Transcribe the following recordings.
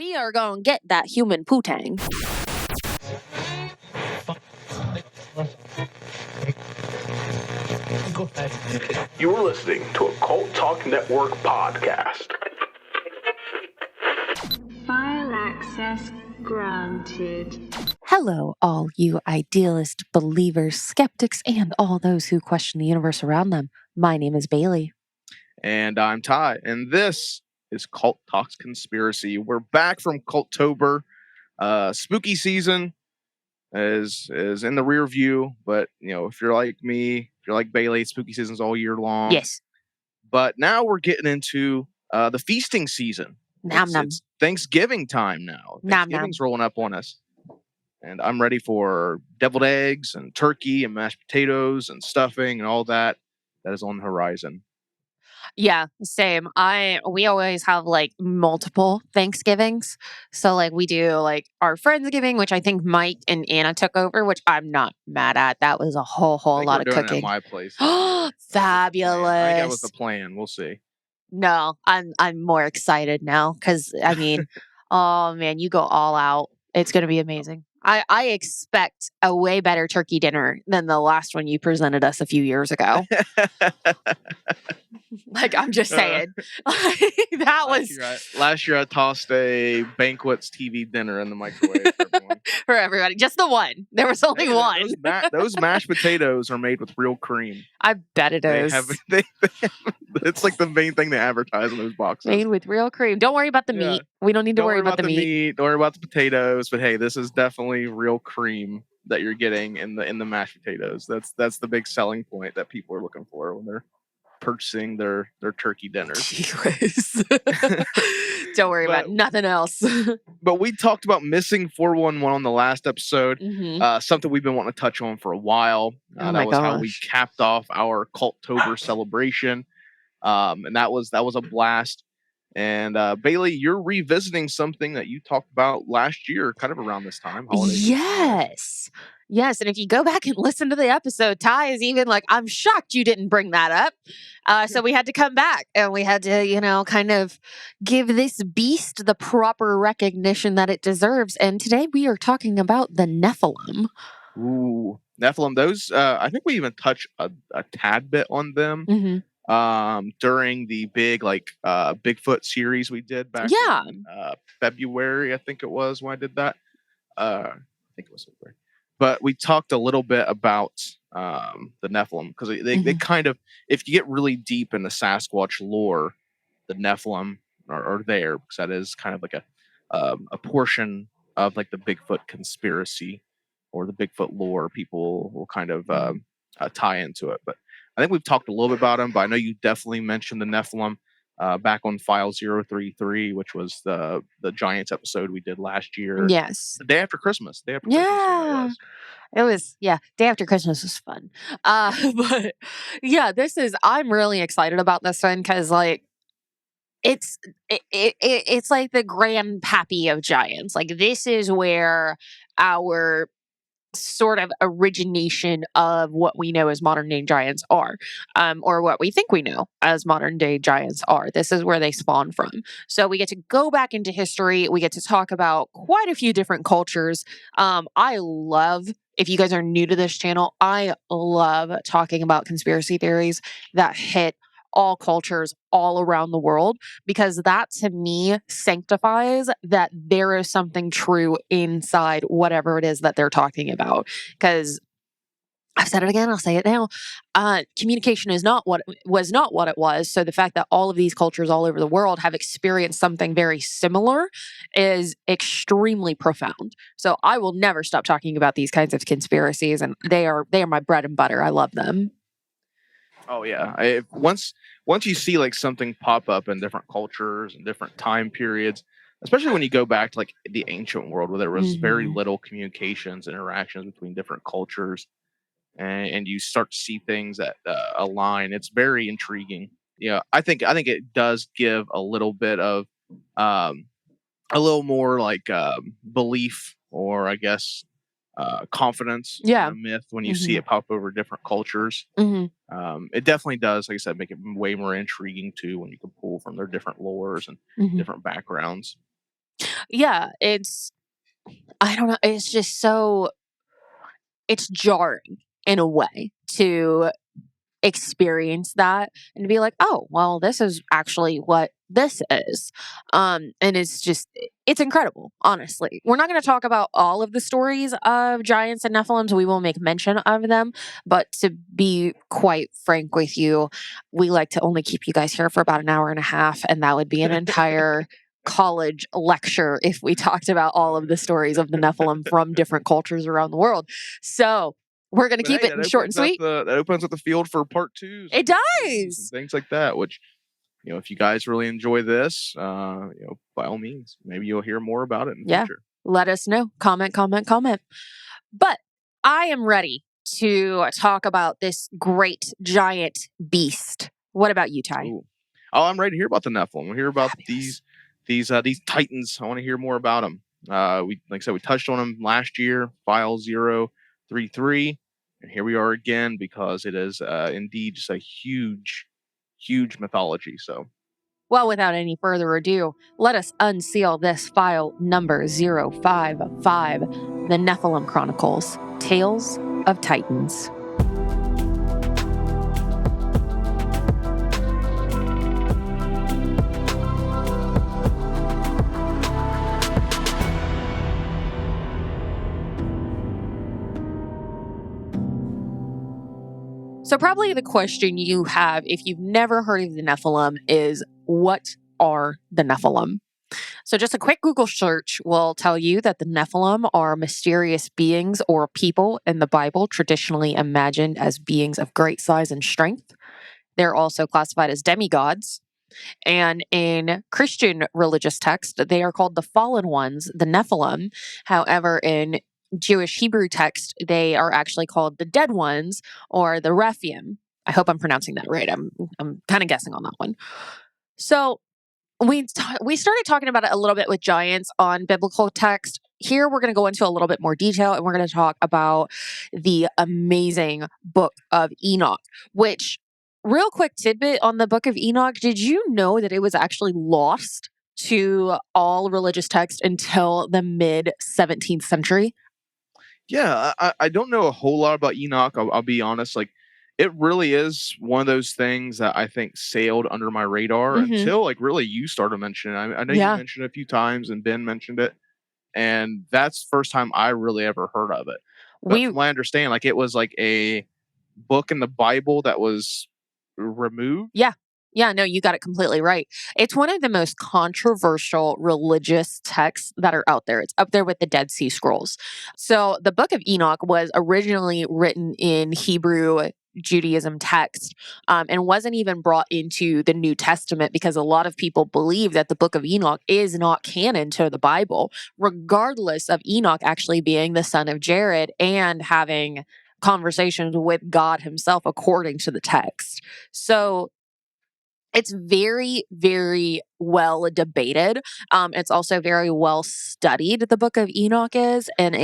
we are going to get that human poo-tang. You're listening to a Cult Talk Network podcast. File access granted. Hello, all you idealist believers, skeptics, and all those who question the universe around them. My name is Bailey. And I'm Ty, and this is Cult Talks Conspiracy. We're back from Culttober. Spooky season is in the rear view, but if you're like me, if you're like Bailey, spooky season's all year long. Yes. But now we're getting into the feasting season. It's Thanksgiving time now. Thanksgiving's rolling up on us. And I'm ready for deviled eggs and turkey and mashed potatoes and stuffing and all that is on the horizon. Yeah, same. We always have like multiple Thanksgivings. So like we do like our Friendsgiving, which I think Mike and Anna took over, which I'm not mad at. That was a whole lot of cooking. At my place. Fabulous. I think that was the plan. We'll see. No, I'm more excited now because I mean, oh man, you go all out. It's going to be amazing. I expect a way better turkey dinner than the last one you presented us a few years ago. Like, I'm just saying. That was... Last year I tossed a Banquet's TV dinner in the microwave for everyone. For everybody. Just the one. There was only one. Those mashed potatoes are made with real cream. I bet it is. It's like the main thing they advertise in those boxes. Made with real cream. Don't worry about the meat. We don't need to worry about the meat. Don't worry about the potatoes. But hey, this is definitely real cream that you're getting in the mashed potatoes. That's the big selling point that people are looking for when they're purchasing their turkey dinners. Don't worry about nothing else. But we talked about missing 411 on the last episode. Mm-hmm. Something we've been wanting to touch on for a while. That was how we capped off our Culttober celebration. And that was a blast. And Bailey, you're revisiting something that you talked about last year, kind of around this time. Yes. And if you go back and listen to the episode, Ty is even like, I'm shocked you didn't bring that up. So we had to come back and we had to, kind of give this beast the proper recognition that it deserves. And today we are talking about the Nephilim. Ooh, Nephilim. Those, I think we even touched a tad bit on them. Mm-hmm. During the big Bigfoot series we did back in February, I think it was when I did that. I think it was February. But we talked a little bit about the Nephilim because they kind of, if you get really deep in the Sasquatch lore, the Nephilim are there because that is kind of like a portion of like the Bigfoot conspiracy or the Bigfoot lore. People will kind of tie into it, but I think we've talked a little bit about them, but I know you definitely mentioned the Nephilim back on File 033, which was the Giants episode we did last year. Yes. The day after Christmas. Day after Christmas was fun. But yeah, I'm really excited about this one because like, it's like the grandpappy of giants. Like this is where our sort of origination of what we know as modern day giants are, or what we think we know as modern day giants are. This is where they spawn from. So we get to go back into history. We get to talk about quite a few different cultures. If you guys are new to this channel, I love talking about conspiracy theories that hit all cultures all around the world, because that to me sanctifies that there is something true inside whatever it is that they're talking about. Because I've said it again, I'll say it now. Communication was not what it was. So the fact that all of these cultures all over the world have experienced something very similar is extremely profound. So I will never stop talking about these kinds of conspiracies, and they are my bread and butter. I love them. Oh yeah. Once you see like something pop up in different cultures and different time periods, especially when you go back to like the ancient world where there was very little communications, interactions between different cultures, and you start to see things that align, it's very intriguing. I think it does give a little bit of a little more like belief, or I guess confidence in a myth when you see it pop over different cultures. It definitely does, like I said, make it way more intriguing too when you can pull from their different lores and different backgrounds. Yeah, I don't know, it's just it's jarring in a way to experience that and to be like, oh, well, this is actually what this is. And it's incredible, honestly. We're not going to talk about all of the stories of giants and Nephilims. We will make mention of them. But to be quite frank with you, we like to only keep you guys here for about an hour and a half. And that would be an entire college lecture if we talked about all of the stories of the Nephilim from different cultures around the world. So, we're going to keep it short and sweet. That opens up the field for part 2s. It does. And things like that, which, if you guys really enjoy this, by all means, maybe you'll hear more about it in the future. Let us know. Comment. But I am ready to talk about this great giant beast. What about you, Ty? Ooh. Oh, I'm ready to hear about the Nephilim. We'll hear about these titans. I want to hear more about them. Like I said, we touched on them last year, File 033. And here we are again because it is indeed just a huge, huge mythology. So, well, without any further ado, let us unseal this file number 055, the Nephilim Chronicles, Tales of Titans. So probably the question you have, if you've never heard of the Nephilim, is what are the Nephilim? So just a quick Google search will tell you that the Nephilim are mysterious beings or people in the Bible traditionally imagined as beings of great size and strength. They're also classified as demigods. And in Christian religious text, they are called the fallen ones, the Nephilim. However, in Jewish Hebrew text, they are actually called the dead ones or the Rephaim. I hope I'm pronouncing that right. I'm kind of guessing on that one. So we started talking about it a little bit with giants on biblical text. Here we're going to go into a little bit more detail, and we're going to talk about the amazing book of Enoch, which, real quick tidbit on the book of Enoch, did you know that it was actually lost to all religious text until the mid 17th century? Yeah, I don't know a whole lot about Enoch. I'll be honest. Like, it really is one of those things that I think sailed under my radar until really you started mentioning it. I know you mentioned it a few times and Ben mentioned it, and that's the first time I really ever heard of it. But from what I understand, like, it was like a book in the Bible that was removed. Yeah, no, you got it completely right. It's one of the most controversial religious texts that are out there. It's up there with the Dead Sea Scrolls. So the Book of Enoch was originally written in Hebrew Judaism text and wasn't even brought into the New Testament because a lot of people believe that the Book of Enoch is not canon to the Bible, regardless of Enoch actually being the son of Jared and having conversations with God himself according to the text. So it's very, very well debated. It's also very well studied, the Book of Enoch is. And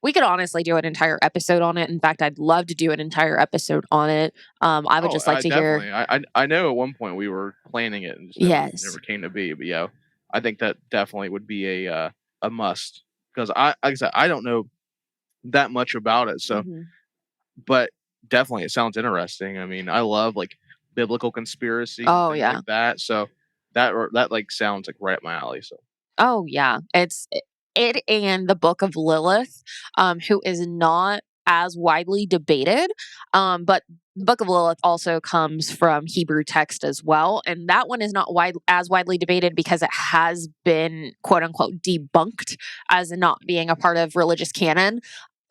we could honestly do an entire episode on it. In fact, I'd love to do an entire episode on it. I would just like to hear. I know at one point we were planning it and just never came to be. But yeah, I think that definitely would be a must. Because like I said, I don't know that much about it. So, but definitely it sounds interesting. I mean, I love like biblical conspiracy like that, so that like sounds like right up my alley. So it and the Book of Lilith, who is not as widely debated, but the Book of Lilith also comes from Hebrew text as well, and that one is not as widely debated because it has been quote unquote debunked as not being a part of religious canon.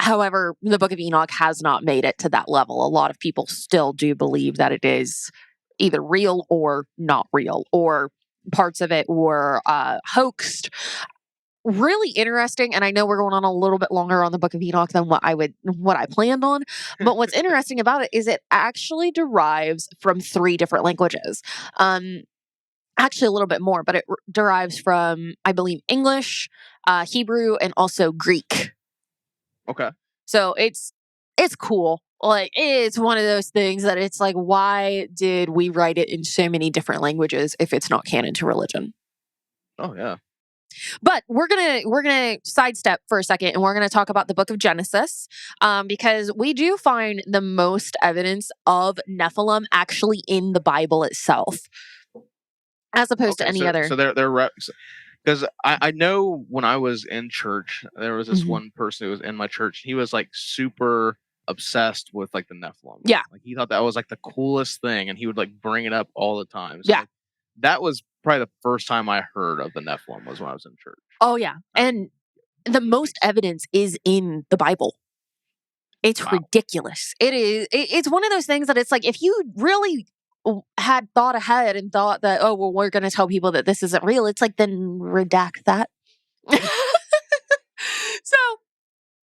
However, the Book of Enoch has not made it to that level. A lot of people still do believe that it is either real or not real, or parts of it were hoaxed. Really interesting, and I know we're going on a little bit longer on the Book of Enoch than what I planned on. But what's interesting about it is it actually derives from 3 different languages. Actually, a little bit more, but it derives from, I believe, English, Hebrew, and also Greek. Okay. So it's cool. Like, it's one of those things that it's like, why did we write it in so many different languages if it's not canon to religion? Oh, yeah. But we're gonna sidestep for a second, and we're gonna talk about the book of Genesis, because we do find the most evidence of Nephilim actually in the Bible itself, as opposed to any other. So they're because I know when I was in church, there was this one person who was in my church. He was like super obsessed with like the Nephilim. Yeah, like he thought that was like the coolest thing, and he would like bring it up all the time. So, yeah, like, that was probably the first time I heard of the Nephilim was when I was in church. Oh yeah, and the most evidence is in the Bible. It's ridiculous. It is. It's one of those things that it's like, if you really had thought ahead and thought that, oh, well, we're going to tell people that this isn't real, it's like, then redact that. So,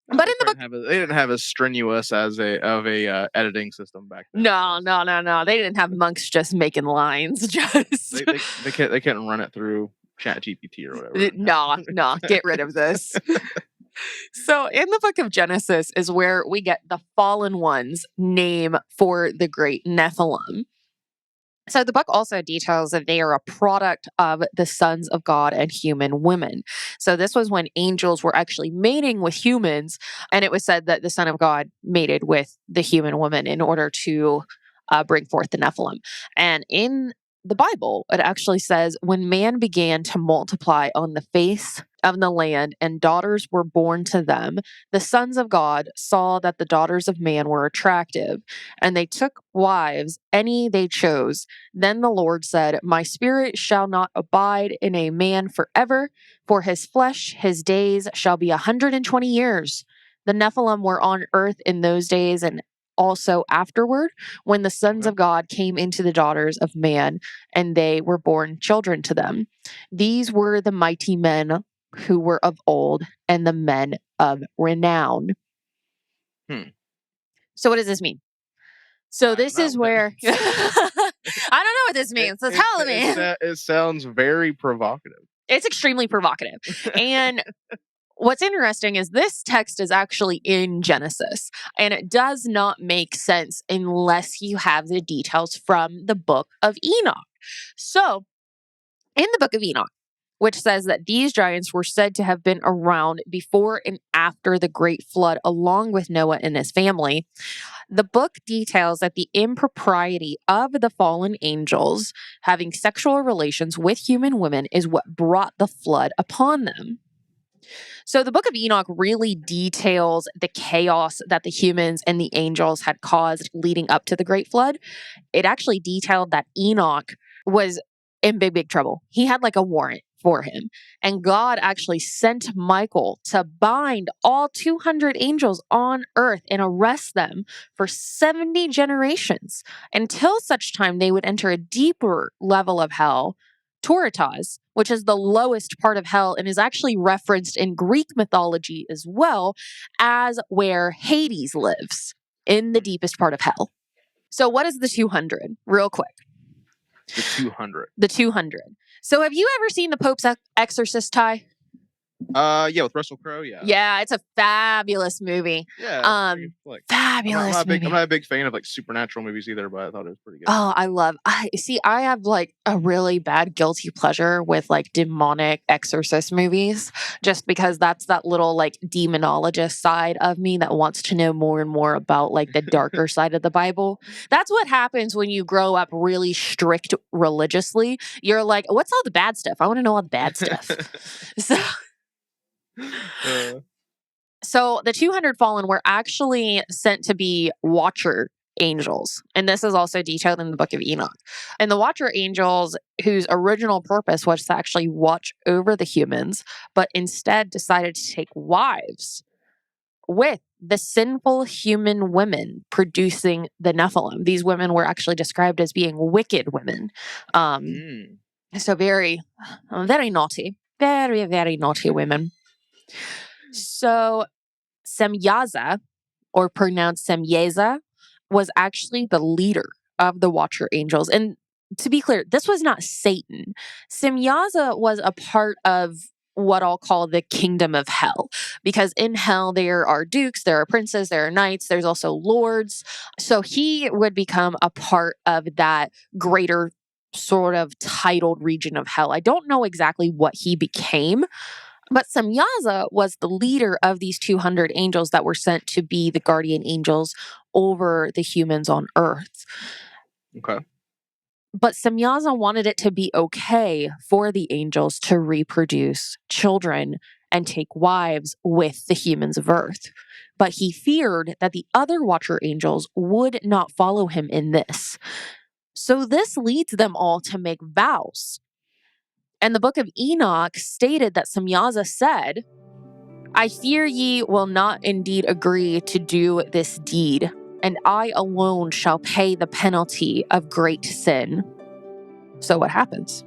but in the book, they didn't have as strenuous as a editing system back then. No. They didn't have monks just making lines. Just they couldn't run it through ChatGPT or whatever. No, get rid of this. So in the book of Genesis is where we get the fallen one's name for the great Nephilim. So the book also details that they are a product of the sons of God and human women. So this was when angels were actually mating with humans, and it was said that the son of God mated with the human woman in order to bring forth the Nephilim. And in the Bible, it actually says, when man began to multiply on the face of the land and daughters were born to them, the sons of God saw that the daughters of man were attractive, and they took wives, any they chose. Then the Lord said, my spirit shall not abide in a man forever, for his flesh, his days shall be 120 years. The Nephilim were on earth in those days, and also afterward, when the sons of God came into the daughters of man, and they were born children to them. These were the mighty men who were of old, and the men of renown. So what does this mean? So this is where I don't know what this means. So tell me. It sounds very provocative. It's extremely provocative. And what's interesting is this text is actually in Genesis, and it does not make sense unless you have the details from the book of Enoch. So in the book of Enoch, which says that these giants were said to have been around before and after the great flood, along with Noah and his family, the book details that the impropriety of the fallen angels having sexual relations with human women is what brought the flood upon them. So the book of Enoch really details the chaos that the humans and the angels had caused leading up to the great flood. It actually detailed that Enoch was in big trouble. He had like a warrant for him. And God actually sent Michael to bind all 200 angels on earth and arrest them for 70 generations until such time they would enter a deeper level of hell, Tauretas, which is the lowest part of hell and is actually referenced in Greek mythology as well as where Hades lives, in the deepest part of hell. So what is the 200? Real quick. The 200. The 200. So have you ever seen The Pope's Exorcist, Ty? Yeah, with Russell Crowe, yeah. Yeah, it's a fabulous movie. Yeah. Fabulous movie. I'm not a big fan of like supernatural movies either, but I thought it was pretty good. Oh, I have like a really bad guilty pleasure with like demonic exorcist movies, just because that's that little like demonologist side of me that wants to know more and more about like the darker side of the Bible. That's what happens when you grow up really strict religiously. You're like, what's all the bad stuff? I want to know all the bad stuff. So the 200 fallen were actually sent to be watcher angels. And this is also detailed in the book of Enoch. And the watcher angels, whose original purpose was to actually watch over the humans, but instead decided to take wives with the sinful human women producing the Nephilim. These women were actually described as being wicked women. So very naughty. Very, very naughty women. So Semyaza, or pronounced Semyeza, was actually the leader of the watcher angels. And to be clear, this was not Satan. Semyaza was a part of what I'll call the kingdom of hell, because in hell there are dukes, there are princes, there are knights, there's also lords. So he would become a part of that greater sort of titled region of hell. I don't know exactly what he became, but Semyaza was the leader of these 200 angels that were sent to be the guardian angels over the humans on Earth. Okay. But Semyaza wanted it to be okay for the angels to reproduce children and take wives with the humans of Earth. But he feared that the other Watcher angels would not follow him in this. So this leads them all to make vows. And the book of Enoch stated that Semyaza said, I fear ye will not indeed agree to do this deed, and I alone shall pay the penalty of great sin. So what happens?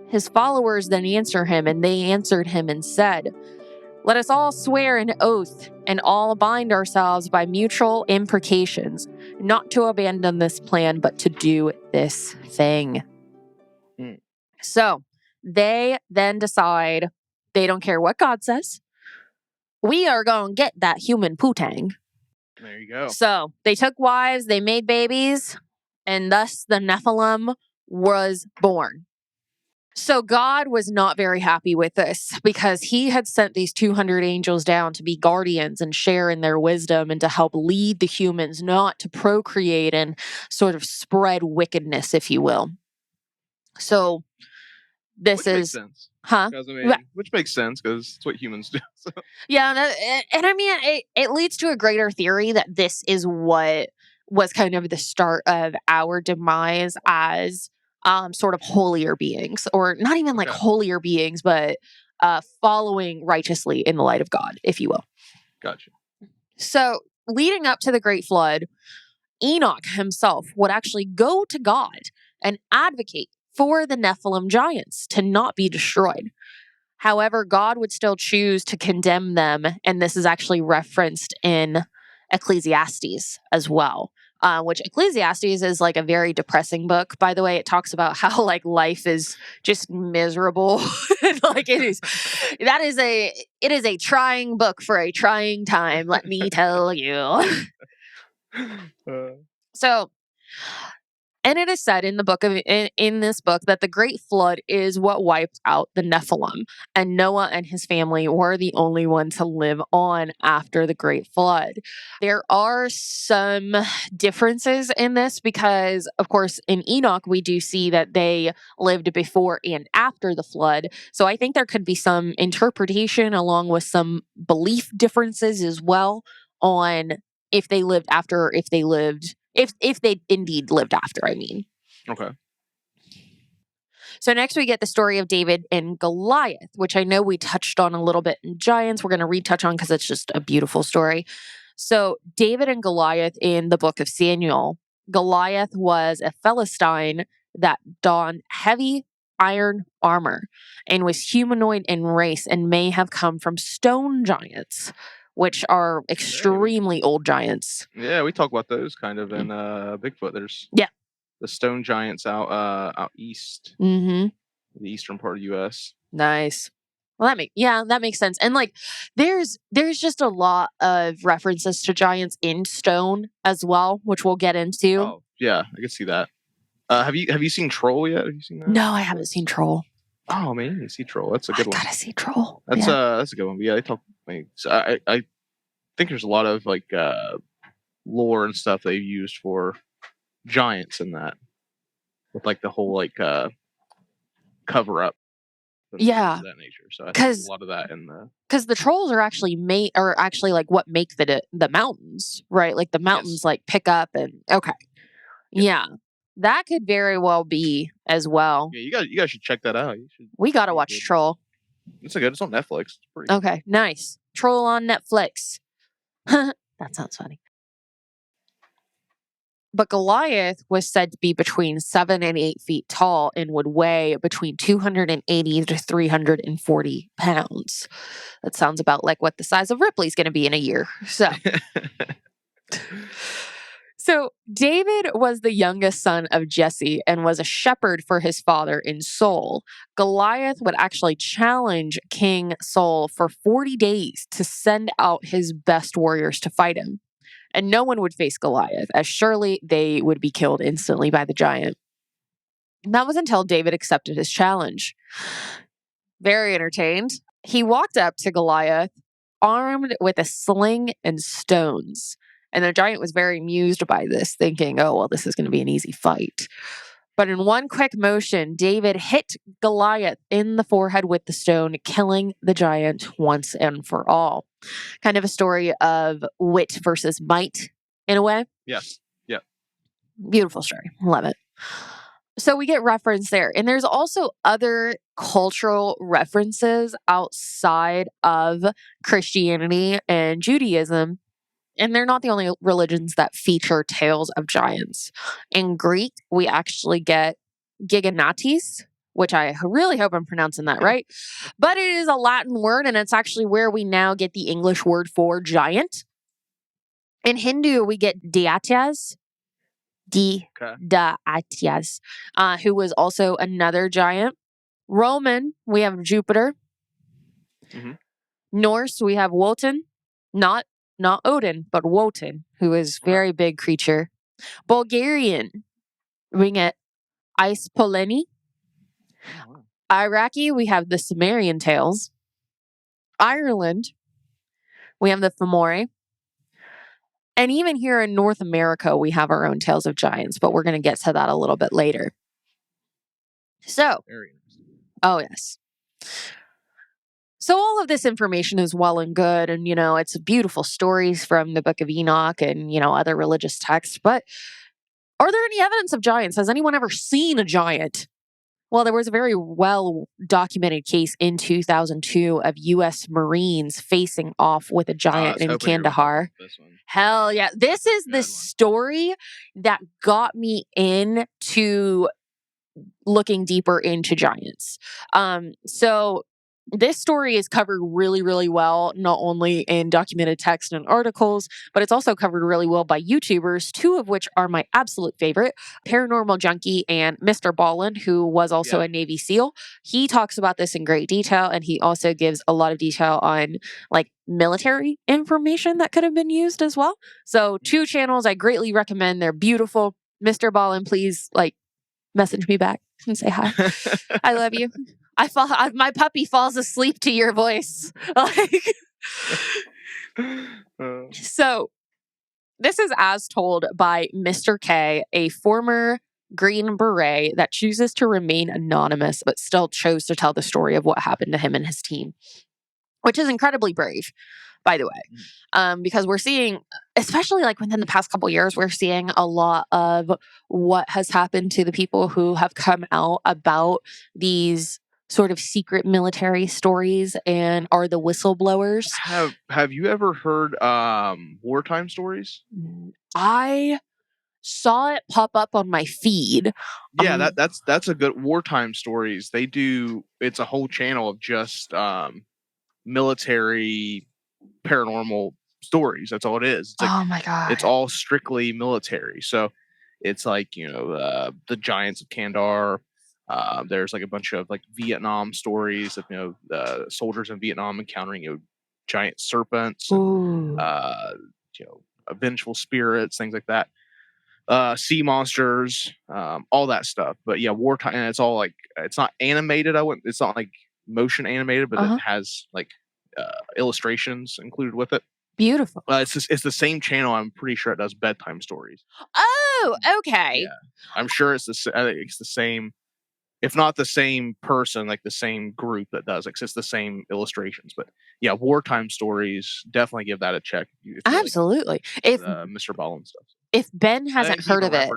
His followers then answer him, and they answered him and said, let us all swear an oath and all bind ourselves by mutual imprecations, not to abandon this plan, but to do this thing. So they then decide they don't care what God says. We are going to get that human putang. There you go. So they took wives, they made babies, and thus the Nephilim was born. So God was not very happy with this because he had sent these 200 angels down to be guardians and share in their wisdom and to help lead the humans, not to procreate and sort of spread wickedness, if you will. So this makes sense. Which makes sense because it's what humans do. So. Yeah, and I mean, it leads to a greater theory that this is what was kind of the start of our demise as sort of holier beings, or not even like holier beings, but following righteously in the light of God, if you will. Gotcha. So leading up to the Great Flood, Enoch himself would actually go to God and advocate for the Nephilim giants to not be destroyed. However, God would still choose to condemn them, and this is actually referenced in Ecclesiastes as well, which Ecclesiastes is like a very depressing book. By the way, it talks about how like life is just miserable. Like it is a trying book for a trying time, let me tell you. So, and it is said in the book of in this book that the Great Flood is what wiped out the Nephilim, and Noah and his family were the only ones to live on after the Great Flood. There are some differences in this because, of course, in Enoch we do see that they lived before and after the flood. So I think there could be some interpretation along with some belief differences as well on if they lived after, or if they lived. If they indeed lived after, I mean. Okay. So next we get the story of David and Goliath, which I know we touched on a little bit in Giants. We're going to retouch on because it's just a beautiful story. So David and Goliath in the book of Samuel. Goliath was a Philistine that donned heavy iron armor and was humanoid in race and may have come from stone giants, which are extremely old giants. Yeah, we talk about those kind of in Bigfoot. There's the stone giants out east, the eastern part of the U.S. Nice. Well, that makes sense. And like, there's just a lot of references to giants in stone as well, which we'll get into. Oh, yeah, I can see that. Have you seen Troll yet? Have you seen that? No, I haven't seen Troll. Oh man, you see Troll. That's a good one. I gotta see Troll. That's a good one. But yeah, they talk. Like, so I think there's a lot of like lore and stuff they've used for giants in that, with like the whole like cover up. Yeah, that nature. So I think there's a lot of that in the because the trolls are actually like what make the mountains, right? Like the mountains like pick up and yeah. That could very well be as well. Yeah, you guys should check that out. We gotta watch Troll. It's it's on Netflix. It's pretty good. Nice. Troll on Netflix. That sounds funny. But Goliath was said to be between 7 and 8 feet tall and would weigh between 280 to 340 pounds. That sounds about like what the size of Ripley's going to be in a year. So David was the youngest son of Jesse and was a shepherd for his father in Saul. Goliath would actually challenge King Saul for 40 days to send out his best warriors to fight him. And no one would face Goliath, as surely they would be killed instantly by the giant. That was until David accepted his challenge. Very entertained, he walked up to Goliath armed with a sling and stones. And the giant was very amused by this, thinking, oh, well, this is going to be an easy fight. But in one quick motion, David hit Goliath in the forehead with the stone, killing the giant once and for all. Kind of a story of wit versus might, in a way. Yes. Yeah. Beautiful story. Love it. So we get reference there. And there's also other cultural references outside of Christianity and Judaism. And they're not the only religions that feature tales of giants. In Greek, we actually get Giganates, which I really hope I'm pronouncing that right. But it is a Latin word, and it's actually where we now get the English word for giant. In Hindu, we get Daityas, Daityas, who was also another giant. Roman, we have Jupiter. Mm-hmm. Norse, we have Wotan, not Odin, but Wotan, who is very big creature. Bulgarian, we get Aispoleni. Iraqi, we have the Sumerian tales. Ireland, we have the Fomori. And even here in North America, we have our own tales of giants, but we're going to get to that a little bit later. So, oh yes. So all of this information is well and good, and, it's beautiful stories from the Book of Enoch and, other religious texts, but are there any evidence of giants? Has anyone ever seen a giant? Well, there was a very well-documented case in 2002 of U.S. Marines facing off with a giant in Kandahar. Hell yeah. This is the story that got me into looking deeper into giants. So this story is covered really, really well, not only in documented text and articles, but it's also covered really well by YouTubers, two of which are my absolute favorite, Paranormal Junkie and Mr. Ballin, who was also a Navy SEAL. He talks about this in great detail, and he also gives a lot of detail on military information that could have been used as well. So 2 channels I greatly recommend. They're beautiful. Mr. Ballin, please message me back and say hi. I love you. My puppy falls asleep to your voice. So this is as told by Mr. K, a former Green Beret that chooses to remain anonymous, but still chose to tell the story of what happened to him and his team, which is incredibly brave, by the way, because we're seeing, especially within the past couple of years, we're seeing a lot of what has happened to the people who have come out about these sort of secret military stories and are the whistleblowers. Have you ever heard wartime stories? I saw it pop up on my feed. Yeah, that's a good wartime stories. They do. It's a whole channel of just military paranormal stories. That's all it is. Oh my god! It's all strictly military. So it's the giants of Kandahar. There's a bunch of Vietnam stories of the soldiers in Vietnam encountering giant serpents, and, vengeful spirits, things like that. Sea monsters, all that stuff. But yeah, wartime, and it's all it's not animated. It's not motion animated, but it has illustrations included with it. Beautiful. It's the same channel. I'm pretty sure it does bedtime stories. Oh, okay. Yeah, I'm sure it's the same. If not the same person, the same group that does it. It's the same illustrations. But yeah, wartime stories, definitely give that a check. Absolutely. If Mr. Ballin stuff. If Ben hasn't heard of it.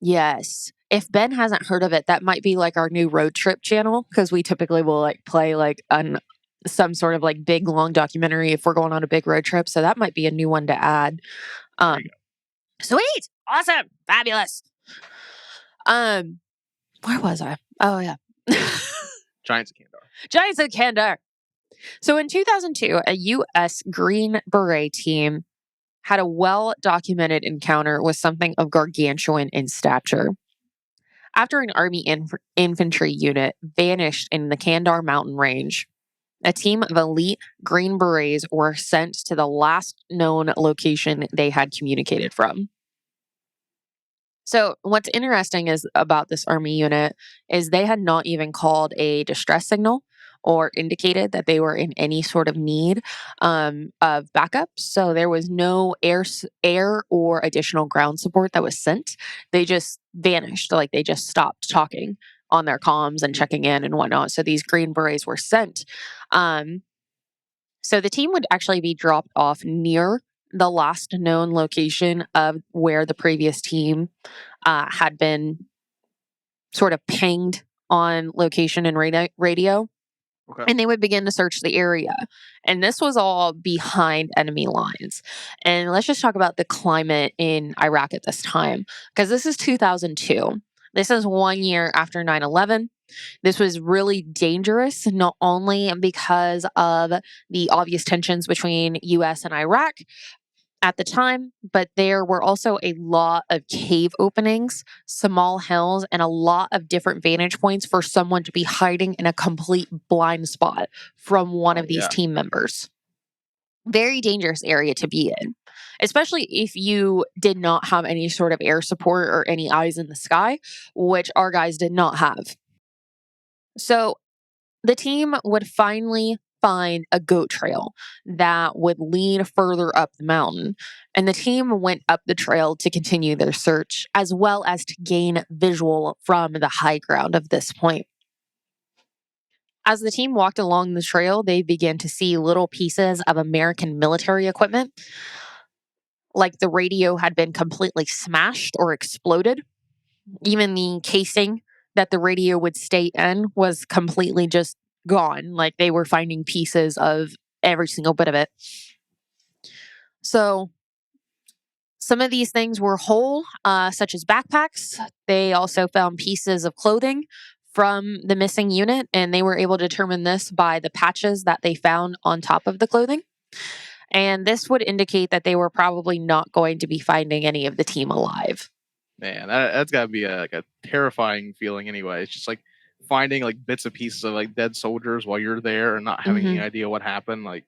Yes. If Ben hasn't heard of it, that might be our new road trip channel, because we typically will play on some sort of big long documentary if we're going on a big road trip. So that might be a new one to add. Sweet. Awesome. Fabulous. Where was I? Oh yeah. Giants of Kandahar. Giants of Kandahar. So in 2002, a U.S. Green Beret team had a well-documented encounter with something of gargantuan in stature. After an Army infantry unit vanished in the Kandahar mountain range, a team of elite Green Berets were sent to the last known location they had communicated from. So what's interesting is about this army unit is they had not even called a distress signal or indicated that they were in any sort of need of backup. So there was no air or additional ground support that was sent. They just vanished, like they just stopped talking on their comms and checking in and whatnot. So these Green Berets were sent. So the team would actually be dropped off near the last known location of where the previous team had been sort of pinged on location and radio. Okay. And they would begin to search the area. And this was all behind enemy lines. And let's just talk about the climate in Iraq at this time, because this is 2002. This is 1 year after 9/11. This was really dangerous, not only because of the obvious tensions between US and Iraq at the time, but there were also a lot of cave openings, small hills, and a lot of different vantage points for someone to be hiding in a complete blind spot from one of these team members. Very dangerous area to be in, especially if you did not have any sort of air support or any eyes in the sky, which our guys did not have. So the team would finally find a goat trail that would lead further up the mountain. And the team went up the trail to continue their search, as well as to gain visual from the high ground of this point. As the team walked along the trail, they began to see little pieces of American military equipment, like the radio had been completely smashed or exploded. Even the casing that the radio would stay in was completely just gone. Like they were finding pieces of every single bit of it. So some of these things were whole, such as backpacks. They also found pieces of clothing from the missing unit, and they were able to determine this by the patches that they found on top of the clothing. And this would indicate that they were probably not going to be finding any of the team alive. Man, that's got to be a terrifying feeling anyway. It's just like finding like bits and pieces of like dead soldiers while you're there and not having any idea what happened. Like,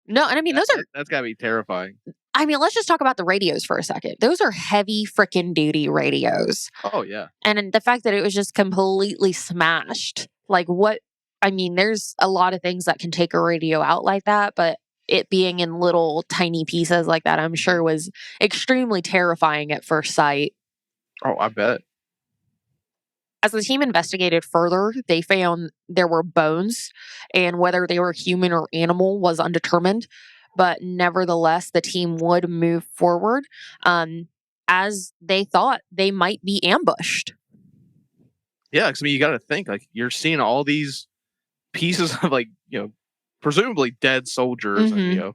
no, and I mean, that's got to be terrifying. I mean, let's just talk about the radios for a second. Those are heavy freaking duty radios. Oh, yeah. And the fact that it was just completely smashed. Like what? I mean, there's a lot of things that can take a radio out like that, but it being in little tiny pieces like that, I'm sure was extremely terrifying at first sight. Oh, I bet. As the team investigated further, they found there were bones, and whether they were human or animal was undetermined. But nevertheless, the team would move forward as they thought they might be ambushed. Yeah, because I mean, you got to think like you're seeing all these pieces of like presumably dead soldiers and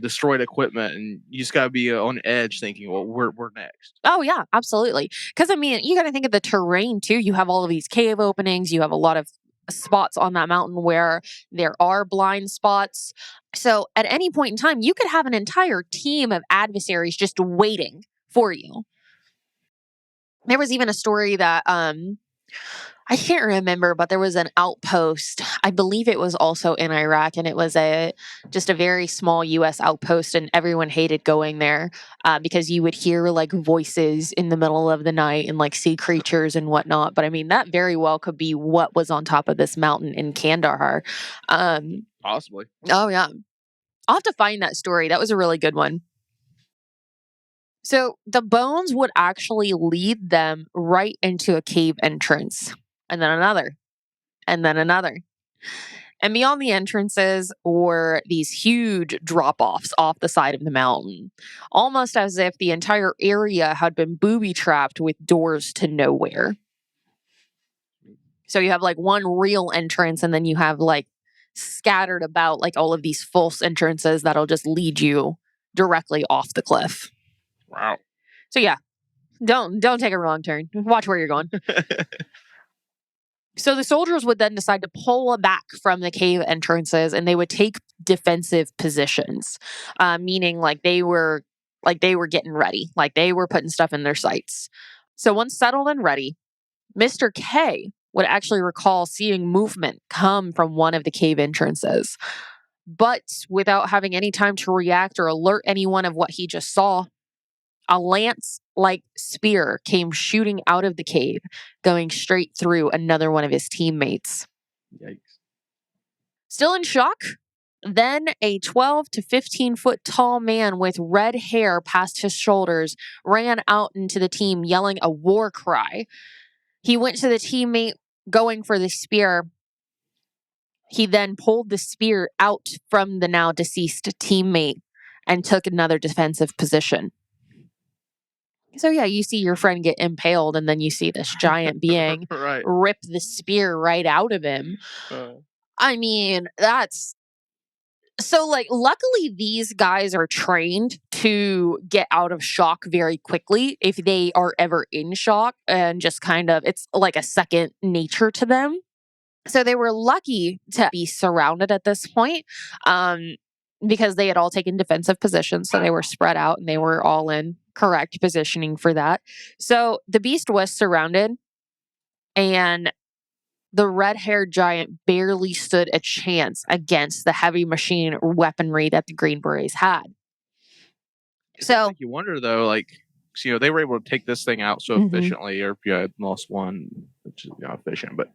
destroyed equipment, and you just got to be on edge thinking, well, we're next. Oh yeah, absolutely. Because I mean, you got to think of the terrain too. You have all of these cave openings. You have a lot of spots on that mountain where there are blind spots. So at any point in time, you could have an entire team of adversaries just waiting for you. There was even a story that I can't remember, but there was an outpost. I believe it was also in Iraq, and it was just a very small U.S. outpost, and everyone hated going there because you would hear like voices in the middle of the night and like see creatures and whatnot. But I mean, that very well could be what was on top of this mountain in Kandahar. Possibly. Oh yeah, I'll have to find that story. That was a really good one. So the bones would actually lead them right into a cave entrance. And then another, and then another. And beyond the entrances were these huge drop-offs off the side of the mountain, almost as if the entire area had been booby-trapped with doors to nowhere. So you have like one real entrance, and then you have like scattered about like all of these false entrances that'll just lead you directly off the cliff. Wow. So yeah, don't take a wrong turn. Watch where you're going. So the soldiers would then decide to pull back from the cave entrances, and they would take defensive positions, meaning like they were getting ready, like they were putting stuff in their sights. So once settled and ready, Mr. K would actually recall seeing movement come from one of the cave entrances, but without having any time to react or alert anyone of what he just saw, a lance-like spear came shooting out of the cave, going straight through another one of his teammates. Yikes. Still in shock, then a 12 to 15 foot tall man with red hair past his shoulders ran out into the team yelling a war cry. He went to the teammate going for the spear. He then pulled the spear out from the now deceased teammate and took another defensive position. So yeah, you see your friend get impaled, and then you see this giant being Right. rip the spear right out of him. I mean, that's... So, like, luckily these guys are trained to get out of shock very quickly if they are ever in shock, and just kind of, it's like a second nature to them. So they were lucky to be surrounded at this point, because they had all taken defensive positions. So they were spread out and they were all in correct positioning for that. So the beast was surrounded, and the red-haired giant barely stood a chance against the heavy machine weaponry that the Green Berets had. So you wonder though, like, so, they were able to take this thing out so efficiently, or if you had lost one, which is efficient, but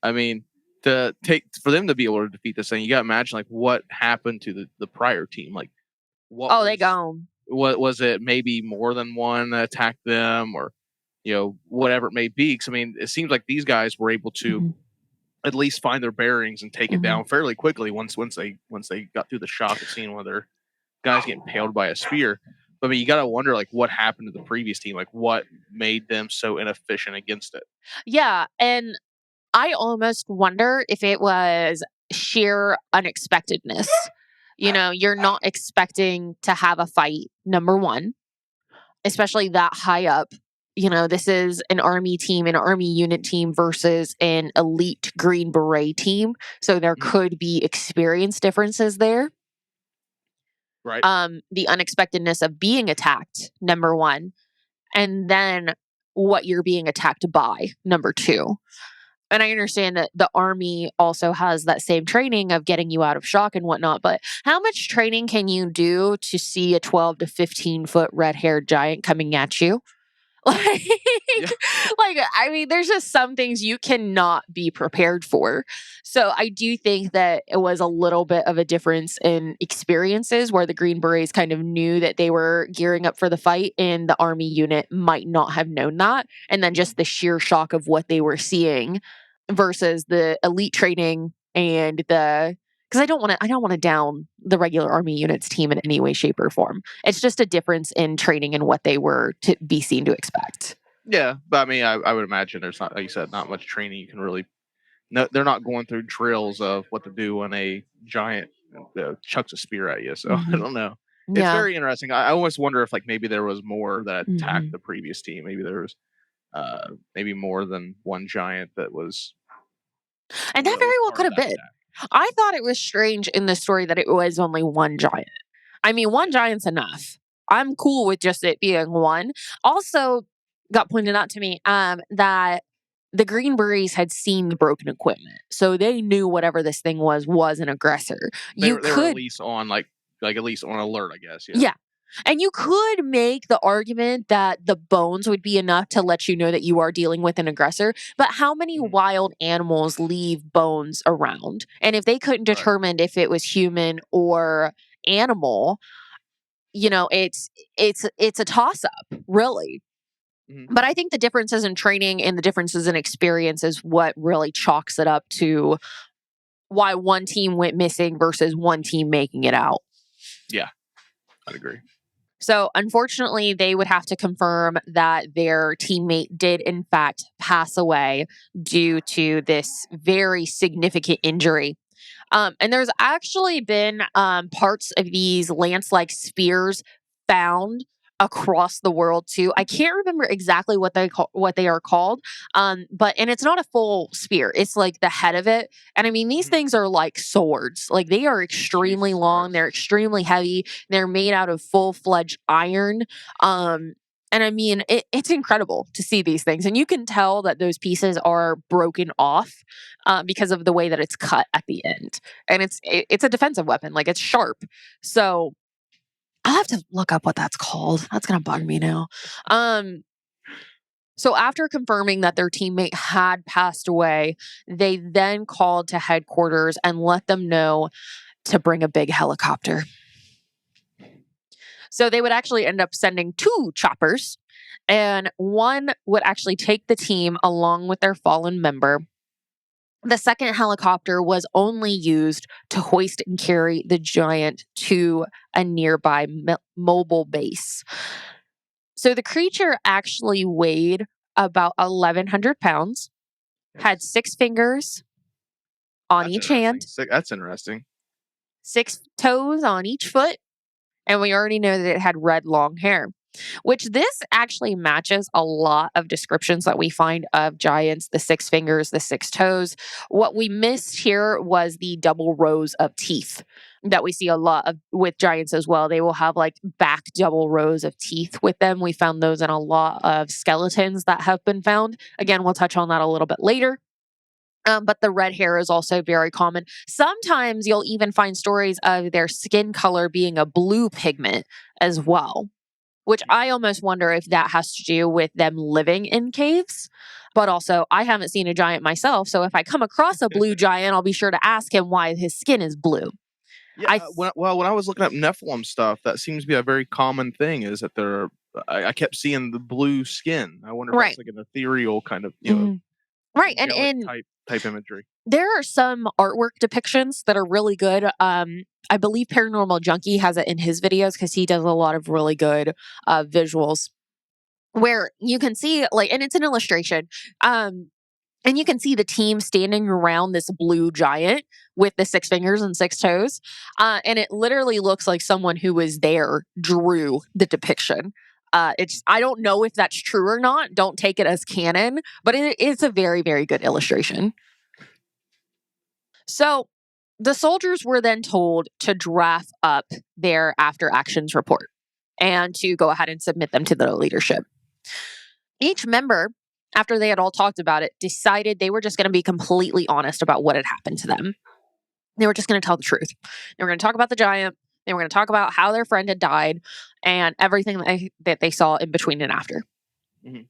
I mean, for them to be able to defeat this thing, you got to imagine like what happened to the prior team. Like, they gone. What was it? Maybe more than one that attacked them, or whatever it may be. Because I mean, it seems like these guys were able to at least find their bearings and take it down fairly quickly once they got through the shock of seeing one of their guys getting impaled by a spear. But I mean, you got to wonder like what happened to the previous team, like what made them so inefficient against it. Yeah, and I almost wonder if it was sheer unexpectedness. You're not expecting to have a fight, number one, especially that high up. This is an army team, an army unit team versus an elite Green Beret team. So there could be experience differences there. Right. The unexpectedness of being attacked, number one, and then what you're being attacked by, number two. And I understand that the army also has that same training of getting you out of shock and whatnot, but how much training can you do to see a 12 to 15 foot red-haired giant coming at you? I mean, there's just some things you cannot be prepared for. So I do think that it was a little bit of a difference in experiences where the Green Berets kind of knew that they were gearing up for the fight, and the army unit might not have known that. And then just the sheer shock of what they were seeing versus the elite training and because I don't want to down the regular army units team in any way, shape, or form. It's just a difference in training and what they were to be seen to expect. Yeah, but I mean, I would imagine there's not, like you said, not much training you can really. No, they're not going through drills of what to do when a giant chucks a spear at you. So I don't know. It's very interesting. I almost wonder if like maybe there was more that attacked the previous team. Maybe there was maybe more than one giant that was. And that very well could have been. Attack. I thought it was strange in the story that it was only one giant. I mean, one giant's enough. I'm cool with just it being one. Also, got pointed out to me that the Green Berets had seen the broken equipment, so they knew whatever this thing was an aggressor. They were at least on like at least on alert, I guess. Yeah. And you could make the argument that the bones would be enough to let you know that you are dealing with an aggressor. But how many wild animals leave bones around? And if they couldn't determine if it was human or animal, it's a toss-up, really. But I think the differences in training and the differences in experience is what really chalks it up to why one team went missing versus one team making it out. Yeah, I'd agree. So, unfortunately, they would have to confirm that their teammate did, in fact, pass away due to this very significant injury. And there's actually been parts of these lance-like spears found across the world too. I can't remember exactly what they are called, but it's not a full spear. It's like the head of it, and I mean these things are like swords. Like they are extremely long. They're extremely heavy. They're made out of full-fledged iron. And I mean, it's incredible to see these things. And you can tell that those pieces are broken off because of the way that it's cut at the end. And it's a defensive weapon. Like, it's sharp. So I'll have to look up what that's called. That's going to bug me now. So after confirming that their teammate had passed away, they then called to headquarters and let them know to bring a big helicopter. So they would actually end up sending 2 choppers, and one would actually take the team along with their fallen member. The second helicopter was only used to hoist and carry the giant to a nearby mobile base. So the creature actually weighed about 1,100 pounds, had 6 fingers on each hand. That's interesting. 6 toes on each foot. And we already know that it had red long hair, which this actually matches a lot of descriptions that we find of giants, the 6 fingers, the 6 toes. What we missed here was the double rows of teeth that we see a lot of with giants as well. They will have like back double rows of teeth with them. We found those in a lot of skeletons that have been found. Again, we'll touch on that a little bit later. But the red hair is also very common. Sometimes you'll even find stories of their skin color being a blue pigment as well, which I almost wonder if that has to do with them living in caves. But also, I haven't seen a giant myself. So if I come across a blue giant, I'll be sure to ask him why his skin is blue. Yeah, when I was looking up Nephilim stuff, that seems to be a very common thing, is that I kept seeing the blue skin. I wonder if that's like an ethereal kind of, right. And type imagery. There are some artwork depictions that are really good. I believe Paranormal Junkie has it in his videos because he does a lot of really good visuals where you can see and it's an illustration. And you can see the team standing around this blue giant with the 6 fingers and 6 toes. And it literally looks like someone who was there drew the depiction. I don't know if that's true or not. Don't take it as canon, but it's a very, very good illustration. So the soldiers were then told to draft up their after actions report and to go ahead and submit them to the leadership. Each member, after they had all talked about it, decided they were just going to be completely honest about what had happened to them. They were just going to tell the truth. They were going to talk about the giant. They were going to talk about how their friend had died and everything that they saw in between and after. Mm-hmm.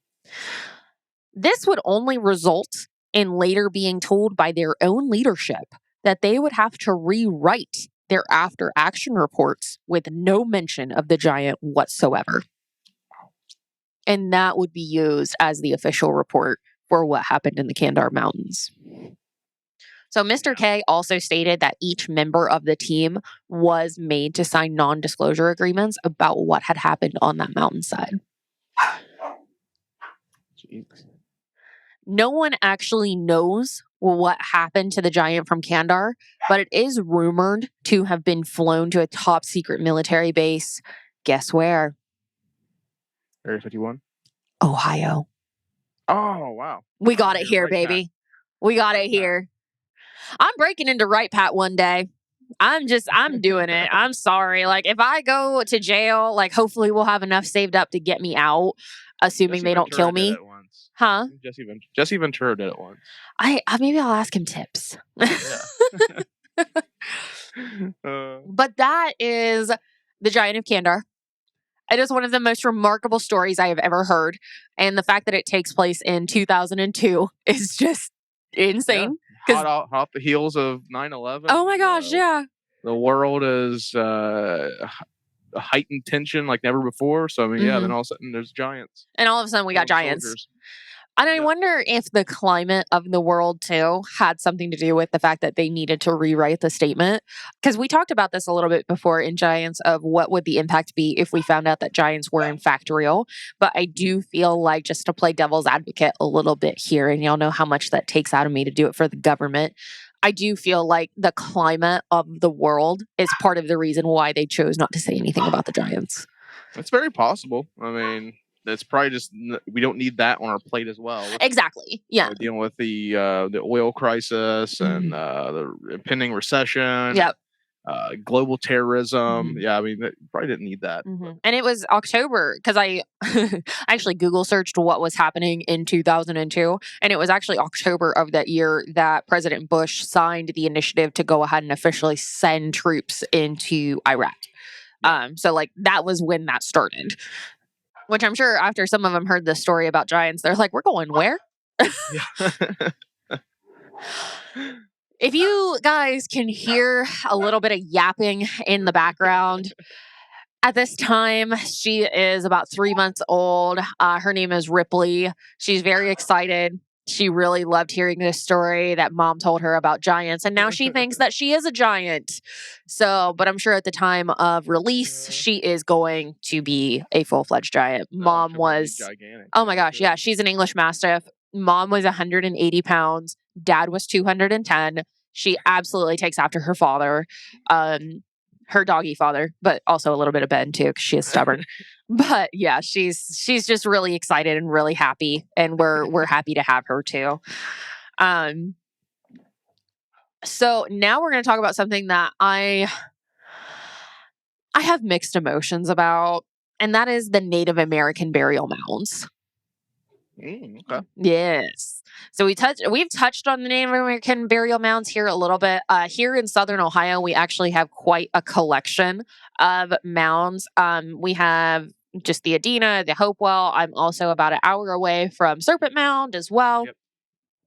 This would only result in later being told by their own leadership that they would have to rewrite their after action reports with no mention of the giant whatsoever. And that would be used as the official report for what happened in the Kandar Mountains. So Mr. K also stated that each member of the team was made to sign non-disclosure agreements about what had happened on that mountainside. Jeez. No one actually knows what happened to the giant from Kandar, but it is rumored to have been flown to a top secret military base. Guess where? Area 51? Ohio. Oh, wow. We got it here, baby. Pat. We got it here. I'm breaking into Right Pat one day. I'm doing it. I'm sorry. If I go to jail, hopefully we'll have enough saved up to get me out, assuming they don't kill me. Huh? Jesse Ventura did it once. Maybe I'll ask him tips. Yeah. But that is the Giant of Kandar. It is one of the most remarkable stories I have ever heard. And the fact that it takes place in 2002 is just insane. Yeah. Hot off the heels of 9/11. Oh my gosh, yeah. The world is heightened tension like never before. So, then all of a sudden there's giants. And all of a sudden we got giants. Soldiers. And I wonder if the climate of the world, too, had something to do with the fact that they needed to rewrite the statement. Because we talked about this a little bit before in Giants of what would the impact be if we found out that giants were in fact real. But I do feel like, just to play devil's advocate a little bit here, and y'all know how much that takes out of me to do it for the government, I do feel like the climate of the world is part of the reason why they chose not to say anything about the giants. It's very possible. It's probably just we don't need that on our plate as well. Exactly. Yeah. Dealing with the oil crisis and the impending recession. Yep. Global terrorism. Yeah, they probably didn't need that. And it was October because I actually Google searched what was happening in 2002, and it was actually October of that year that President Bush signed the initiative to go ahead and officially send troops into Iraq. So like that was when that started. Which I'm sure after some of them heard the story about giants, they're like, we're going where? If you guys can hear a little bit of yapping in the background, at this time, she is about 3 months old. Her name is Ripley. She's very excited. She really loved hearing this story that mom told her about giants. And now she thinks that she is a giant. So, but I'm sure at the time of release, she is going to be a full-fledged giant. Mom was, gigantic. Oh my gosh. Yeah. She's an English Mastiff. Mom was 180 pounds. Dad was 210. She absolutely takes after her father. Her doggy father, but also a little bit of Ben too, because she is stubborn. But yeah, she's just really excited and really happy, and we're happy to have her too. So now we're going to talk about something that I have mixed emotions about, and that is the Native American burial mounds. Okay. Yes. So we've touched on the Native American burial mounds here a little bit. Here in Southern Ohio, we actually have quite a collection of mounds. We have just the Adena, the Hopewell. I'm also about an hour away from Serpent Mound as well. Yep.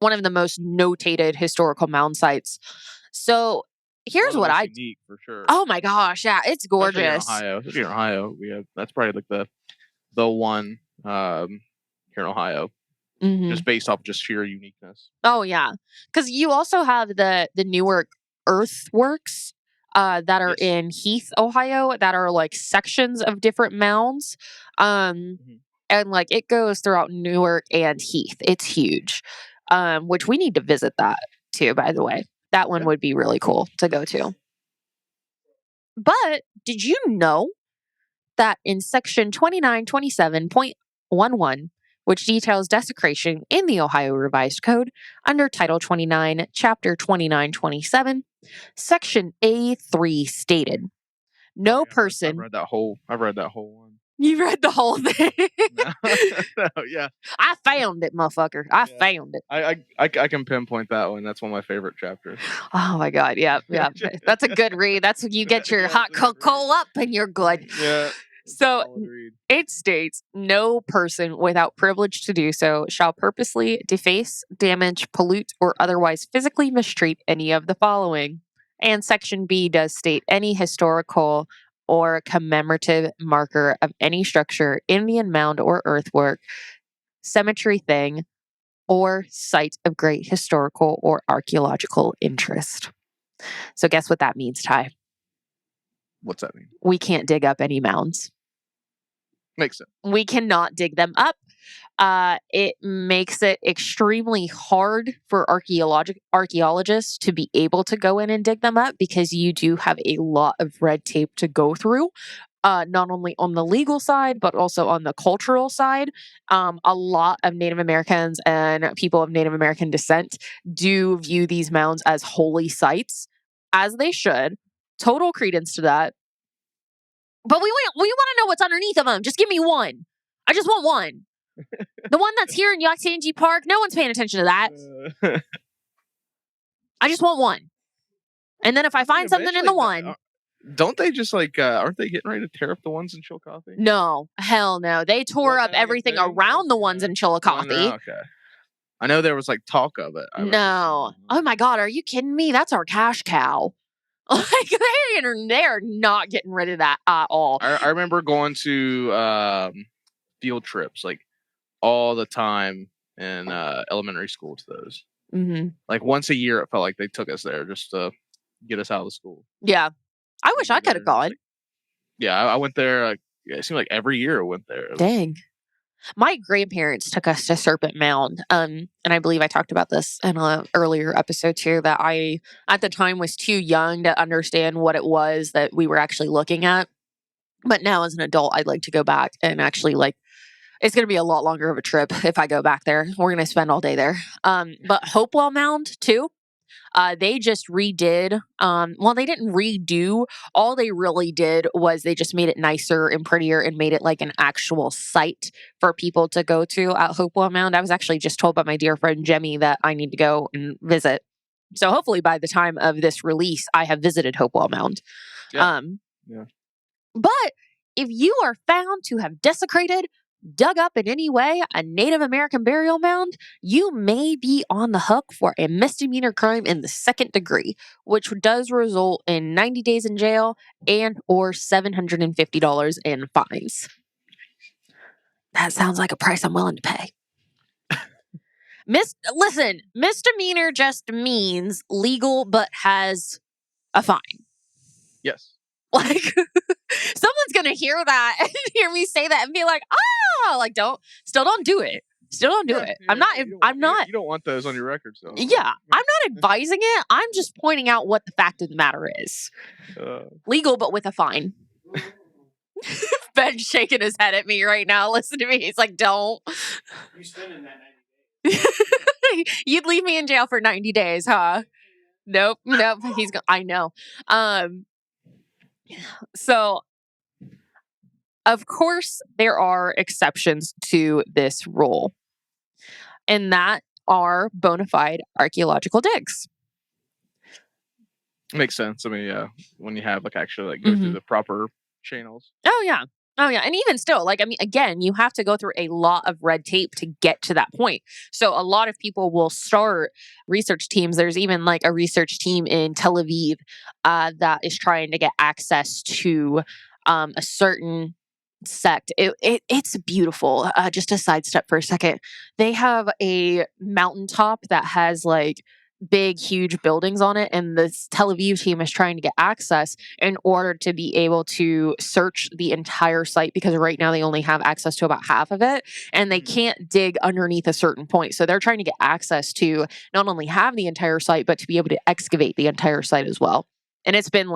One of the most notated historical mound sites. So here's what unique for sure. Oh my gosh, yeah, it's gorgeous. Especially in Ohio, we have that's probably like the one here in Ohio. Mm-hmm. Just based off just sheer uniqueness. Oh yeah, because you also have the Newark earthworks that are in Heath, Ohio, that are like sections of different mounds, and like it goes throughout Newark and Heath. It's huge, which we need to visit that too. By the way, that one would be really cool to go to. But did you know that in section 2927.11, which details desecration in the Ohio Revised Code under Title 29, Chapter 2927, Section A3 stated, no person... I've read that whole one. You read the whole thing? No, yeah. I found it, motherfucker. I found it. I can pinpoint that one. That's one of my favorite chapters. Oh my God. Yeah. That's a good read. That's when you get your hot cocoa up and you're good. Yeah. So it states, no person without privilege to do so shall purposely deface, damage, pollute, or otherwise physically mistreat any of the following. And Section B does state any historical or commemorative marker of any structure, Indian mound or earthwork, cemetery thing, or site of great historical or archaeological interest. So guess what that means, Ty? What's that mean? We can't dig up any mounds. Makes sense. We cannot dig them up. It makes it extremely hard for archaeologists to be able to go in and dig them up, because you do have a lot of red tape to go through, not only on the legal side, but also on the cultural side. A lot of Native Americans and people of Native American descent do view these mounds as holy sites, as they should. Total credence to that. But we want to know what's underneath of them. Just give me one. I just want one. The one that's here in Yaxanji Park, no one's paying attention to that. I just want one. And then if I find something in the one... Don't they just like, aren't they getting ready to tear up the ones in Chillicothe? No. Hell no. They tore up everything around the ones in Chillicothe. Okay. I know there was like talk of it. No. Oh my God, are you kidding me? That's our cash cow. Like they're not getting rid of that at all. I remember going to field trips like all the time in elementary school to those. Mm-hmm. Like once a year, it felt like they took us there just to get us out of the school. Yeah, I wish I could have gone. I went there. It seemed like every year I went there. Dang. My grandparents took us to Serpent Mound, and I believe I talked about this in an earlier episode too, that I, at the time, was too young to understand what it was that we were actually looking at. But now as an adult, I'd like to go back and actually it's going to be a lot longer of a trip if I go back there. We're going to spend all day there. But Hopewell Mound too. They just redid, they didn't redo. All they really did was they just made it nicer and prettier and made it like an actual site for people to go to at Hopewell Mound. I was actually just told by my dear friend Jemmy that I need to go and visit. So hopefully by the time of this release, I have visited Hopewell Mound. Yeah. But if you are found to have desecrated, dug up in any way a Native American burial mound, you may be on the hook for a misdemeanor crime in the second degree, which does result in 90 days in jail and or $750 in fines. That sounds like a price I'm willing to pay. Listen, misdemeanor just means legal but has a fine. Yes. Like, someone's gonna hear that and hear me say that and be like, like, don't do it. Still don't do it. Yeah, I'm not. You don't want those on your record, so. Yeah, I'm not advising it. I'm just pointing out what the fact of the matter is. Legal, but with a fine. Ben's shaking his head at me right now. Listen to me. He's like, don't. You spending that 90 days. You'd leave me in jail for 90 days, huh? Nope. I know. So, of course, there are exceptions to this rule, and that are bona fide archaeological digs. Makes sense. I mean, yeah, when you have actually go through the proper channels. Oh yeah. And even still, again, you have to go through a lot of red tape to get to that point. So a lot of people will start research teams. There's even a research team in Tel Aviv that is trying to get access to a certain sect. It's beautiful. Just a sidestep for a second. They have a mountaintop that has big, huge buildings on it. And this Tel Aviv team is trying to get access in order to be able to search the entire site, because right now they only have access to about half of it and they can't dig underneath a certain point. So they're trying to get access to not only have the entire site, but to be able to excavate the entire site as well. And it's been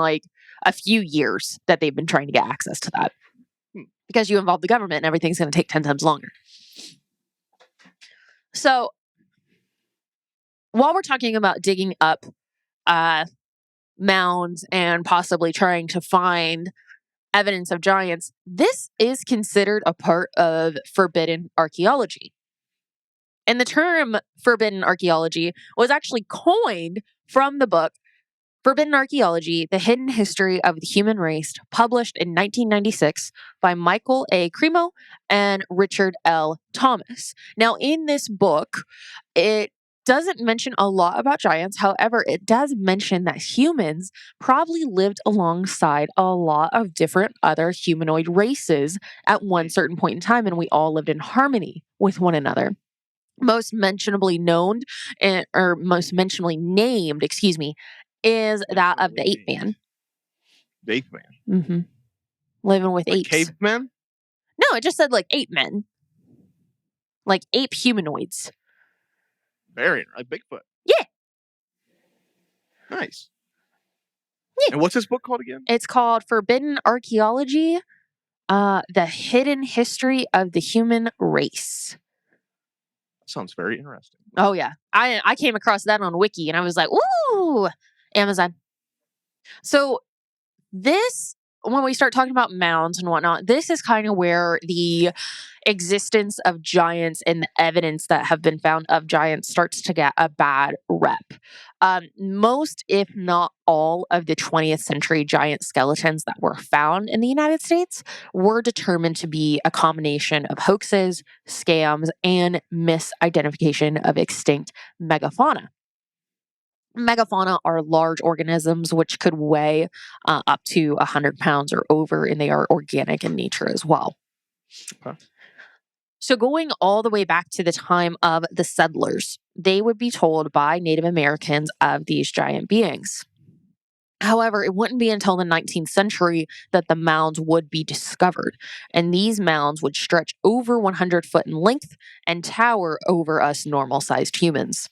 a few years that they've been trying to get access to that. Because you involve the government and everything's going to take 10 times longer. So while we're talking about digging up mounds and possibly trying to find evidence of giants, this is considered a part of forbidden archaeology. And the term forbidden archaeology was actually coined from the book Forbidden Archaeology, The Hidden History of the Human Race, published in 1996 by Michael A. Cremo and Richard L. Thomas. Now, in this book, it doesn't mention a lot about giants. However, it does mention that humans probably lived alongside a lot of different other humanoid races at one certain point in time, and we all lived in harmony with one another. Most mentionably named, is that of the ape man. The ape man? Mm-hmm. Living with apes. Cavemen? No, it just said ape men. Ape humanoids. Very Bigfoot. Yeah. Nice. Yeah. And what's this book called again? It's called Forbidden Archaeology, The Hidden History of the Human Race. Sounds very interesting. Oh, yeah. I came across that on Wiki and I was like, ooh, Amazon. So this, when we start talking about mounds and whatnot, this is kind of where the existence of giants and the evidence that have been found of giants starts to get a bad rep. Most, if not all, of the 20th century giant skeletons that were found in the United States were determined to be a combination of hoaxes, scams, and misidentification of extinct megafauna. Megafauna are large organisms which could weigh up to 100 pounds or over, and they are organic in nature as well. Okay. So going all the way back to the time of the settlers, they would be told by Native Americans of these giant beings. However, it wouldn't be until the 19th century that the mounds would be discovered, and these mounds would stretch over 100 foot in length and tower over us normal-sized humans.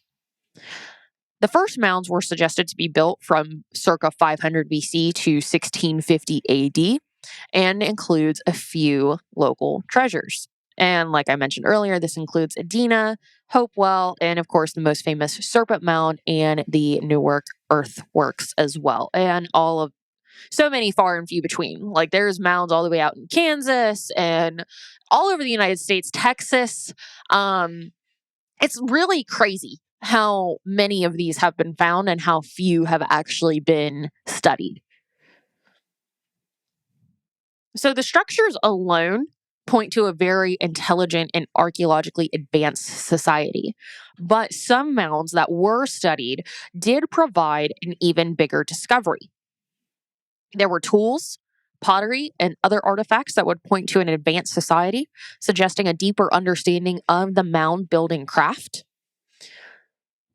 The first mounds were suggested to be built from circa 500 BC to 1650 AD and includes a few local treasures. And like I mentioned earlier, this includes Edina, Hopewell, and of course the most famous Serpent Mound and the Newark earthworks as well. And all of so many far and few between. There's mounds all the way out in Kansas and all over the United States, Texas. It's really crazy how many of these have been found and how few have actually been studied. So the structures alone point to a very intelligent and archaeologically advanced society. But some mounds that were studied did provide an even bigger discovery. There were tools, pottery, and other artifacts that would point to an advanced society, suggesting a deeper understanding of the mound building craft.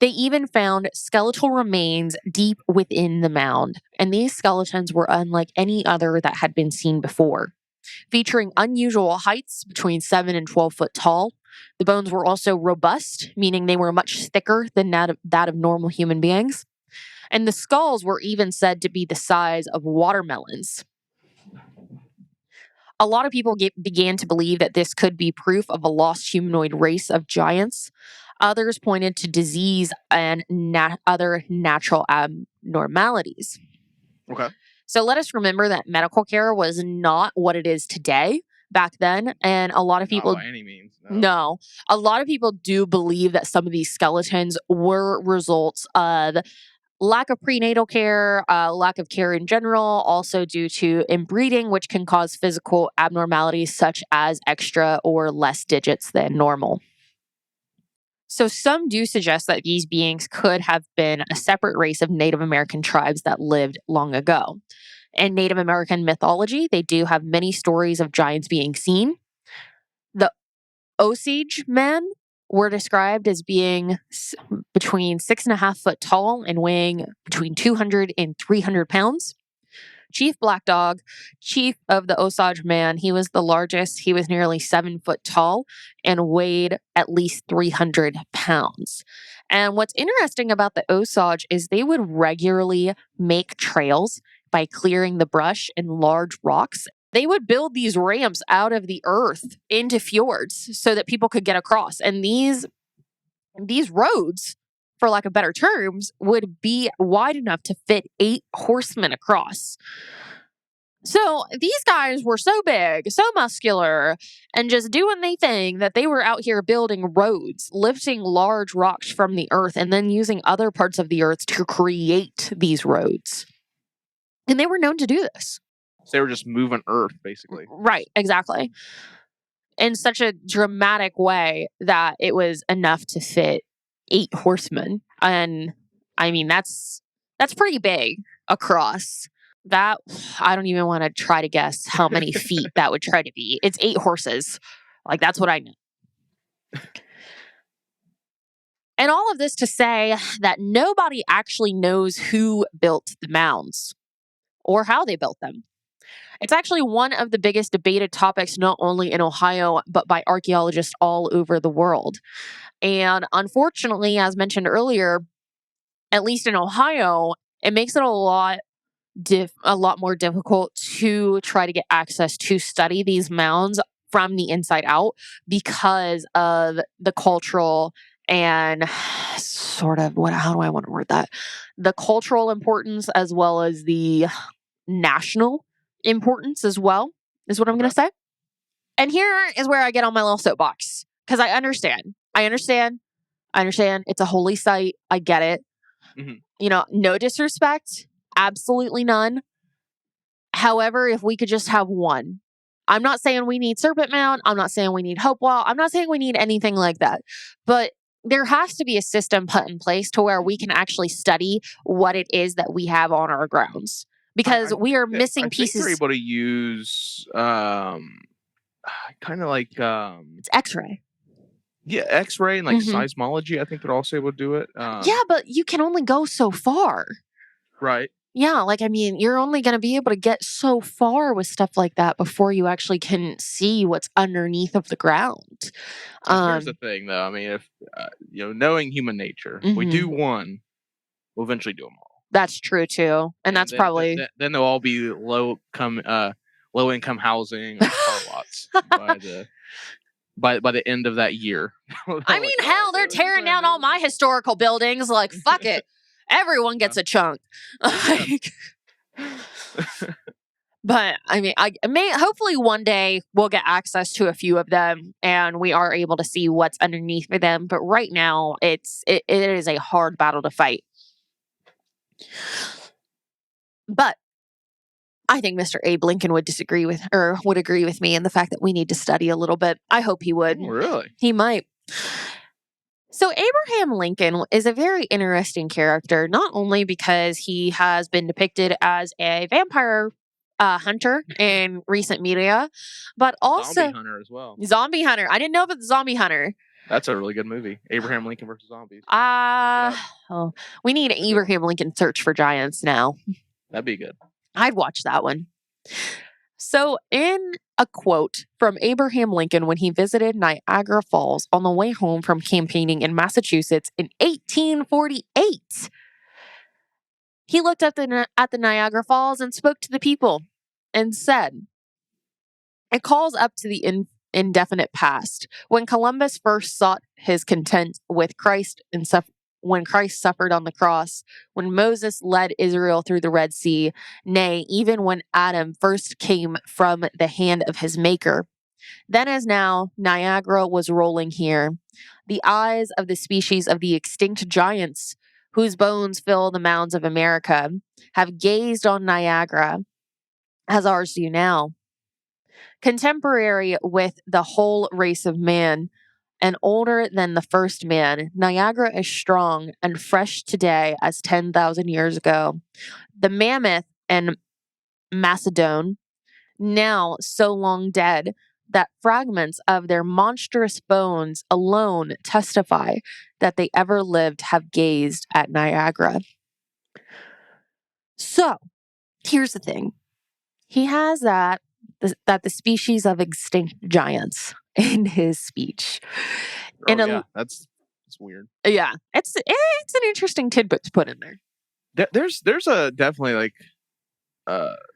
They even found skeletal remains deep within the mound, and these skeletons were unlike any other that had been seen before, featuring unusual heights between 7 and 12 foot tall. The bones were also robust, meaning they were much thicker than that of normal human beings. And the skulls were even said to be the size of watermelons. A lot of people began to believe that this could be proof of a lost humanoid race of giants. Others pointed to disease and other natural abnormalities. Okay. So let us remember that medical care was not what it is today back then. And a lot of people... Not by any means. No. A lot of people do believe that some of these skeletons were results of lack of prenatal care, lack of care in general, also due to inbreeding, which can cause physical abnormalities such as extra or less digits than normal. So some do suggest that these beings could have been a separate race of Native American tribes that lived long ago. In Native American mythology, they do have many stories of giants being seen. The Osage men were described as being between 6.5 foot tall and weighing between 200 and 300 pounds. Chief Black Dog, chief of the Osage man, he was the largest. He was nearly 7 foot tall and weighed at least 300 pounds. And what's interesting about the Osage is they would regularly make trails by clearing the brush and large rocks. They would build these ramps out of the earth into fjords so that people could get across. And these roads, for lack of better terms, would be wide enough to fit 8 horsemen across. So these guys were so big, so muscular, and just doing their thing that they were out here building roads, lifting large rocks from the earth, and then using other parts of the earth to create these roads. And they were known to do this. So they were just moving earth, basically. Right, exactly. In such a dramatic way that it was enough to fit 8 horsemen. And I mean, that's pretty big across. That, I don't even want to try to guess how many feet that would try to be. It's 8 horses. Like, that's what I know. And all of this to say that nobody actually knows who built the mounds or how they built them. It's actually one of the biggest debated topics, not only in Ohio, but by archaeologists all over the world. And unfortunately, as mentioned earlier, at least in Ohio, it makes it a lot more difficult to try to get access to study these mounds from the inside out because of the cultural and how do I want to word that? The cultural importance as well as the national importance as well, is what I'm going to say. And here is where I get on my little soapbox, because I understand. It's a holy site. I get it. Mm-hmm. No disrespect. Absolutely none. However, if we could just have one. I'm not saying we need Serpent Mound. I'm not saying we need Hopewell. I'm not saying we need anything like that. But there has to be a system put in place to where we can actually study what it is that we have on our grounds. Because we are missing pieces. I think they're able to use kind of like it's X-ray. Yeah, X-ray and like seismology. I think they're also able to do it. Yeah, but you can only go so far. Right. Yeah, like, I mean, you're only going to be able to get so far with stuff like that before you actually can see what's underneath of the ground. Here's the thing, though. I mean, if knowing human nature, we do one, we'll eventually do them all. That's true too, and that's probably then they'll all be low income housing or car lots by the end of that year. I mean, hell, they're tearing down all my historical buildings. Like, fuck it, everyone gets a chunk. But I mean, hopefully one day we'll get access to a few of them and we are able to see what's underneath of them. But right now, it is a hard battle to fight. But I think Mr. Abe Lincoln would agree with me in the fact that we need to study a little bit. I hope he would. Oh, really? He might. So Abraham Lincoln is a very interesting character, not only because he has been depicted as a vampire hunter in recent media, but also Zombie hunter as well. Zombie hunter. I didn't know about the zombie hunter. That's a really good movie. Abraham Lincoln versus zombies. We need Abraham Lincoln Search for Giants now. That'd be good. I'd watch that one. So in a quote from Abraham Lincoln when he visited Niagara Falls on the way home from campaigning in Massachusetts in 1848, he looked up at the Niagara Falls and spoke to the people and said, "It calls up to the indefinite past. When Columbus first sought his content with Christ and when Christ suffered on the cross, when Moses led Israel through the Red Sea, nay, even when Adam first came from the hand of his maker. Then as now, Niagara was rolling here. The eyes of the species of the extinct giants, whose bones fill the mounds of America, have gazed on Niagara, as ours do now. Contemporary with the whole race of man, and older than the first man, Niagara is strong and fresh today as 10,000 years ago. The mammoth and Macedon, now so long dead that fragments of their monstrous bones alone testify that they ever lived, have gazed at Niagara." So, here's the thing. He has that the species of extinct giants in his speech. That's weird. Yeah, it's an interesting tidbit to put in there. There's a definitely like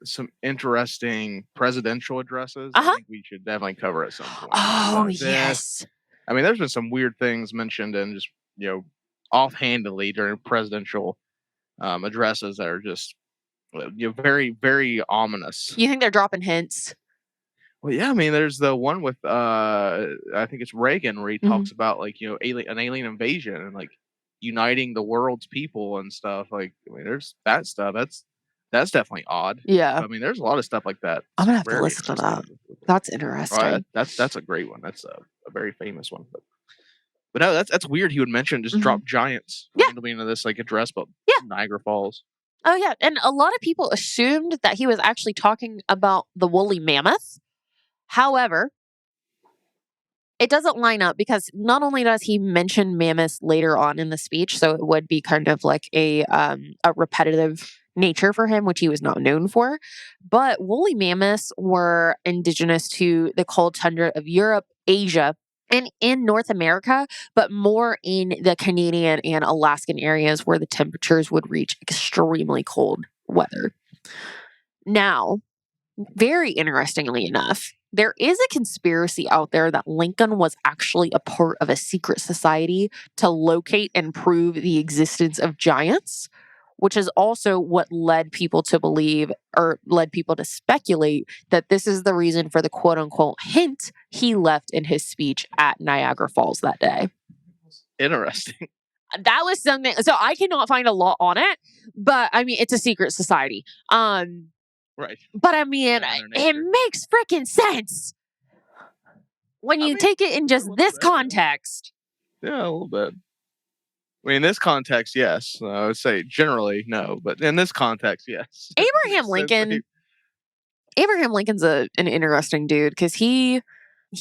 some interesting presidential addresses. I think we should definitely cover at some point. Oh, yes. I mean, there's been some weird things mentioned and just offhandedly during presidential addresses that are just very, very ominous. You think they're dropping hints? Well, yeah, I mean, there's the one with I think it's Reagan where he talks about like an alien invasion and like uniting the world's people and stuff. Like, I mean, there's that stuff. That's definitely odd. Yeah, I mean, there's a lot of stuff like that. I'm gonna have to listen to that. That's interesting. That's a great one. That's a very famous one. But no, that's weird. He would mention just drop giants randomly into this like address, but Niagara Falls. Oh yeah, and a lot of people assumed that he was actually talking about the woolly mammoth. However, it doesn't line up because not only does he mention mammoths later on in the speech, so it would be kind of like a repetitive nature for him, which he was not known for, but woolly mammoths were indigenous to the cold tundra of Europe, Asia, and in North America, but more in the Canadian and Alaskan areas where the temperatures would reach extremely cold weather. Now, very interestingly enough, there is a conspiracy out there that Lincoln was actually a part of a secret society to locate and prove the existence of giants, which is also what led people to believe or led people to speculate that this is the reason for the quote unquote hint he left in his speech at Niagara Falls that day. Interesting. That was something. So I cannot find a lot on it, but I mean, it's a secret society. Right. But I mean, it makes freaking sense when you take it in just this context. Yeah, a little bit. I mean, in this context, yes. I would say generally no, but in this context, yes. Abraham Lincoln's an interesting dude because he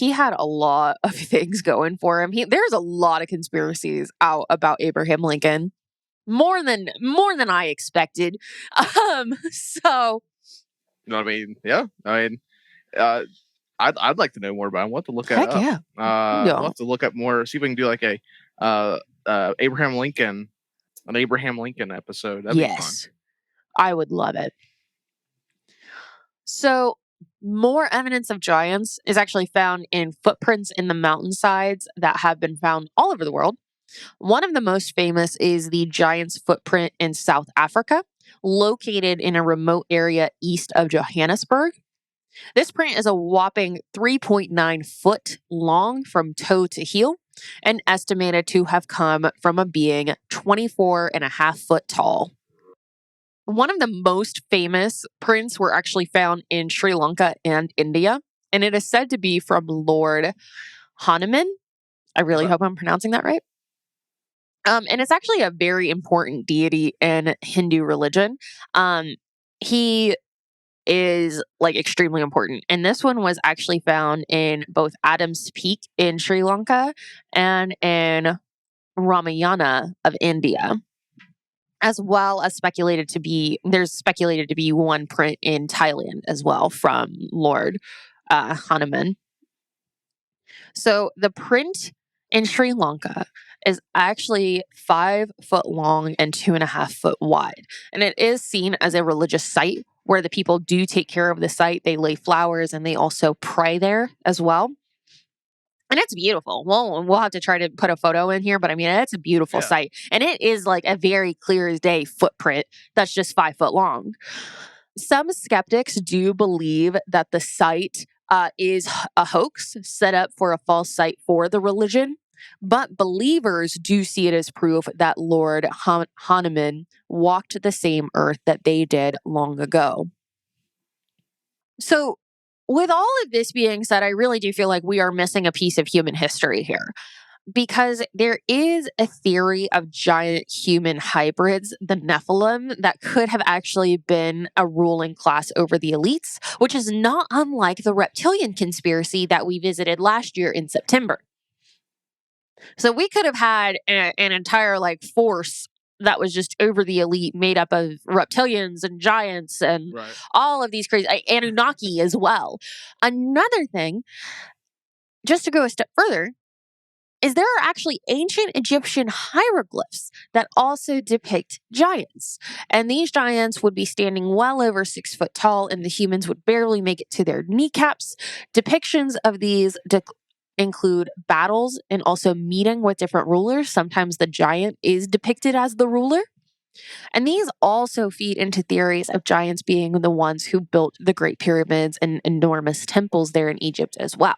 had a lot of things going for him. There's a lot of conspiracies out about Abraham Lincoln, more than I expected. So. You know what I mean? Yeah. I mean, I'd like to know more about him. We'll have to look at it up. Yeah. We'll have to look up more. See if we can do like an Abraham Lincoln episode. That'd be fun. I would love it. So, more evidence of giants is actually found in footprints in the mountainsides that have been found all over the world. One of the most famous is the giant's footprint in South Africa, located in a remote area east of Johannesburg. This print is a whopping 3.9 foot long from toe to heel and estimated to have come from a being 24 and a half foot tall. One of the most famous prints were actually found in Sri Lanka and India, and it is said to be from Lord Hanuman. I really hope I'm pronouncing that right. And it's actually a very important deity in Hindu religion. He is like extremely important. And this one was actually found in both Adam's Peak in Sri Lanka and in Ramayana of India, as well as there's speculated to be one print in Thailand as well from Lord Hanuman. So the print in Sri Lanka is actually 5 foot long and 2.5 foot wide. And it is seen as a religious site where the people do take care of the site. They lay flowers and they also pray there as well. And it's beautiful. We'll have to try to put a photo in here, but I mean, it's a beautiful site. And it is like a very clear as day footprint that's just 5 foot long. Some skeptics do believe that the site is a hoax set up for a false site for the religion, but believers do see it as proof that Lord Hanuman walked the same earth that they did long ago. So, with all of this being said, I really do feel like we are missing a piece of human history here. Because there is a theory of giant human hybrids, the Nephilim, that could have actually been a ruling class over the elites, which is not unlike the reptilian conspiracy that we visited last year in September. So we could have had an entire like force that was just over the elite, made up of reptilians and giants and all of these crazy Anunnaki as well. Another thing, just to go a step further, is there are actually ancient Egyptian hieroglyphs that also depict giants. And these giants would be standing well over 6 foot tall, and the humans would barely make it to their kneecaps. Depictions of these include battles and also meeting with different rulers. Sometimes the giant is depicted as the ruler. And these also feed into theories of giants being the ones who built the Great Pyramids and enormous temples there in Egypt as well.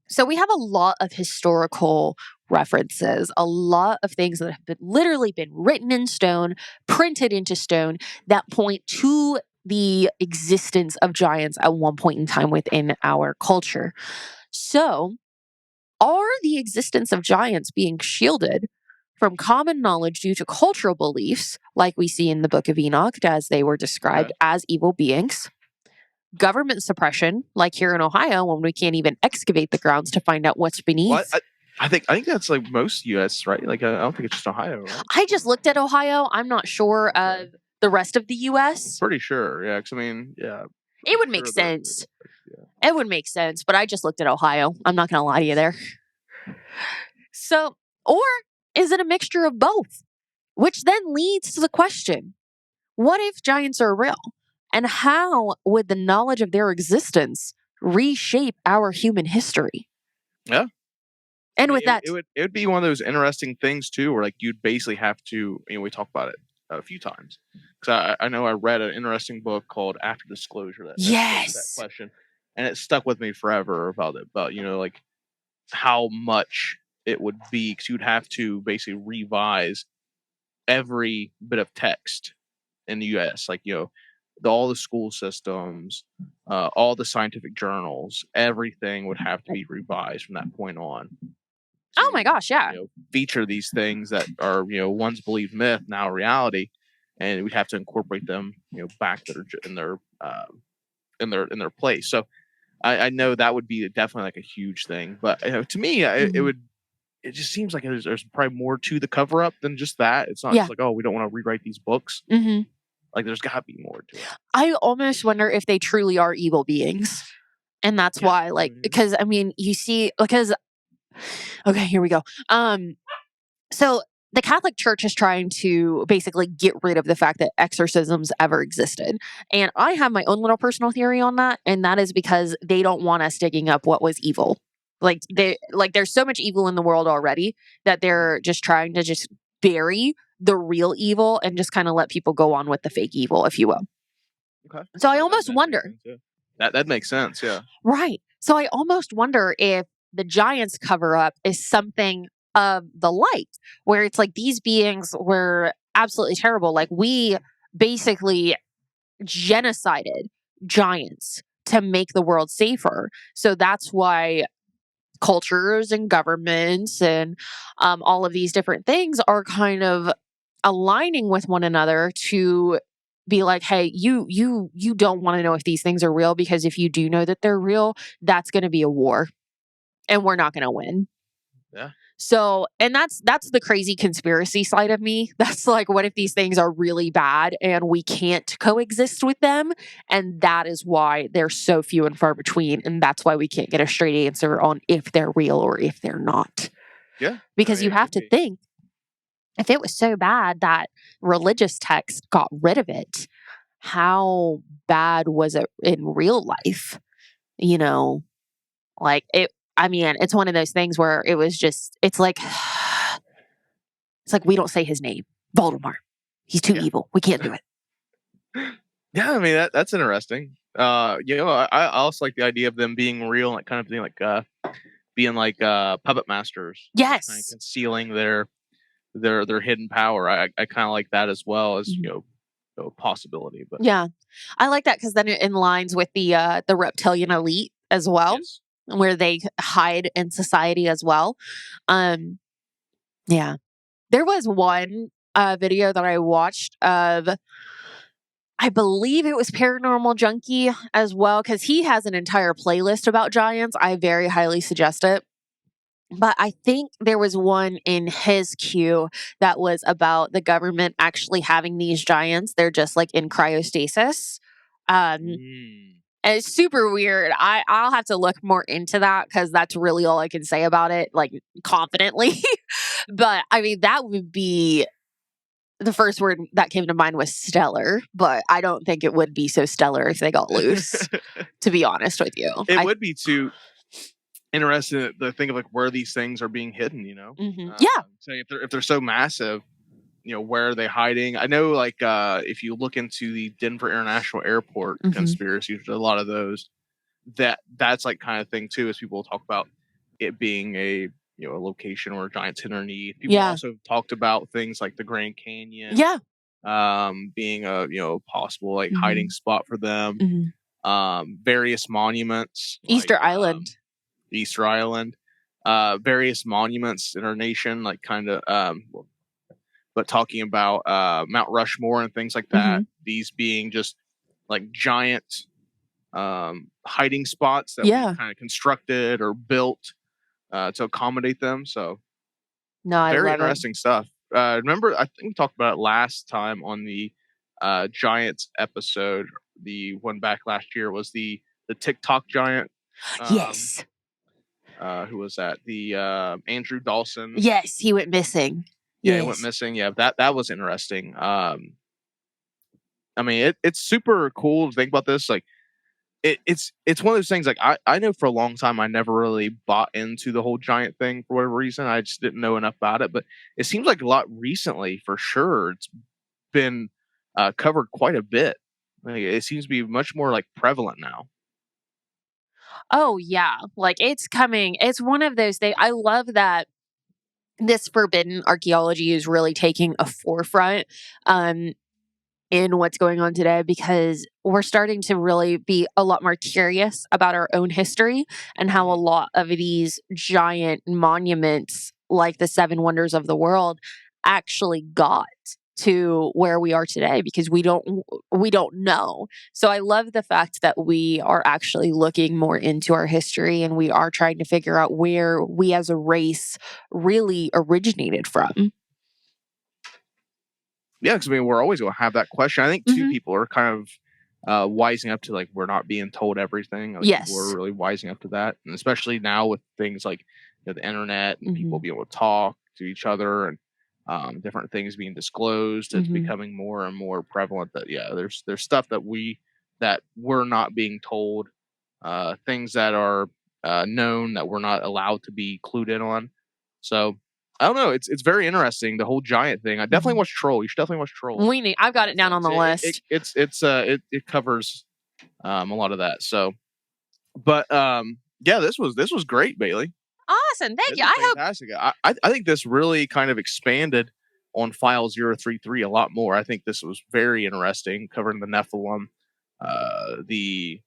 So we have a lot of historical references, a lot of things that have literally been written in stone, printed into stone, that point to the existence of giants at one point in time within our culture. So, are the existence of giants being shielded from common knowledge due to cultural beliefs, like we see in the Book of Enoch, as they were described as evil beings? Government suppression, like here in Ohio, when we can't even excavate the grounds to find out what's beneath. Well, I think that's like most U.S., right? Like I don't think it's just Ohio, right? I just looked at Ohio. I'm not sure of the rest of the U.S. Pretty sure, yeah. Because I mean, yeah, it would make sense. It would make sense, but I just looked at Ohio. I'm not going to lie to you there. So, or is it a mixture of both? Which then leads to the question: what if giants are real? And how would the knowledge of their existence reshape our human history? Yeah. And with that, it would be one of those interesting things too, where like you'd basically have to, we talked about it a few times. Because I know I read an interesting book called After Disclosure that that question, and it stuck with me forever about like how much it would be, because you'd have to basically revise every bit of text in the U.S. Like all the school systems, all the scientific journals, everything would have to be revised from that point on. Oh my gosh, yeah. Feature these things that are, once believed myth, now reality, and we'd have to incorporate them, back in their place. So I know that would be definitely like a huge thing, but to me, it just seems like there's probably more to the cover up than just that. It's not just like, oh, we don't want to rewrite these books. Like there's got to be more to it. I almost wonder if they truly are evil beings. And that's why, because I mean, you see, okay, here we go. So the Catholic Church is trying to basically get rid of the fact that exorcisms ever existed. And I have my own little personal theory on that. And that is because they don't want us digging up what was evil. There's so much evil in the world already that they're just trying to just bury the real evil and just kind of let people go on with the fake evil, if you will. Okay. So I almost wonder. That makes sense, yeah. Right. So I almost wonder if the giants cover up is something of the light, where it's like these beings were absolutely terrible. Like, we basically genocided giants to make the world safer. So that's why cultures and governments and all of these different things are kind of aligning with one another to be like, hey, you don't want to know if these things are real, because if you do know that they're real, that's going to be a war and we're not going to win. Yeah. So, and that's the crazy conspiracy side of me. That's like, what if these things are really bad and we can't coexist with them? And that is why they're so few and far between. And that's why we can't get a straight answer on if they're real or if they're not. Yeah. Because you have to think, if it was so bad that religious text got rid of it, how bad was it in real life? You know, like it's one of those things where it was just, it's like we don't say his name, Voldemort. He's too evil. We can't do it. Yeah, I mean that's interesting. I also like the idea of them being real and kind of being like puppet masters. Yes, kind of concealing their hidden power. I kind of like that as well as a possibility. But yeah, I like that because then it aligns with the reptilian elite as well, yes. where they hide in society as well. Yeah, there was one video that I watched of, I believe it was Paranormal Junkie as well, because he has an entire playlist about giants. I very highly suggest it. But I think there was one in his queue that was about the government actually having these giants. They're just like in cryostasis. And it's super weird. I'll have to look more into that because that's really all I can say about it, like, confidently. But I mean, that would be, the first word that came to mind was stellar, but I don't think it would be so stellar if they got loose, to be honest with you. It would be too interesting to think of like where these things are being hidden, Yeah. So if they're so massive, where are they hiding? I know, like, if you look into the Denver International Airport conspiracies, a lot of those, that's like kind of thing too, is people talk about it being a location where giants hit underneath. People also talked about things like the Grand Canyon, being a possible like hiding spot for them. Various monuments, Easter Island, various monuments in our nation, like kind of, but talking about Mount Rushmore and things like that. These being just like giant hiding spots that we kind of constructed or built to accommodate them. So, very interesting stuff. Remember, I think we talked about it last time on the Giants episode. The one back last year was the TikTok giant. Yes. Who was that? The Andrew Dawson. Yes, he went missing. Yeah, he went missing. Yeah, that was interesting. I mean, it's super cool to think about this. Like, it's one of those things. Like, I know for a long time I never really bought into the whole giant thing for whatever reason. I just didn't know enough about it. But it seems like a lot recently, for sure, it's been covered quite a bit. Like, it seems to be much more like prevalent now. Oh yeah, like, it's coming. It's one of those things. I love that this forbidden archaeology is really taking a forefront in what's going on today, because we're starting to really be a lot more curious about our own history and how a lot of these giant monuments, like the Seven Wonders of the World, actually got to where we are today, because we don't know. So I love the fact that we are actually looking more into our history, and we are trying to figure out where we as a race really originated from. Yeah, because I mean, we're always going to have that question. I think two people are kind of wising up to, like, we're not being told everything. Like, yes, we're really wising up to that, and especially now with things like the internet and people being able to talk to each other and different things being disclosed. It's becoming more and more prevalent that there's stuff that we're not being told, things that are known that we're not allowed to be clued in on. So I don't know. It's very interesting, the whole giant thing. I definitely watch Troll. You should definitely watch Troll. I've got it down on the list. It covers a lot of that. So, but this was great, Bailey. Awesome, thank you. I hope. I think this really kind of expanded on File 033 a lot more. I think this was very interesting, covering the Nephilim, the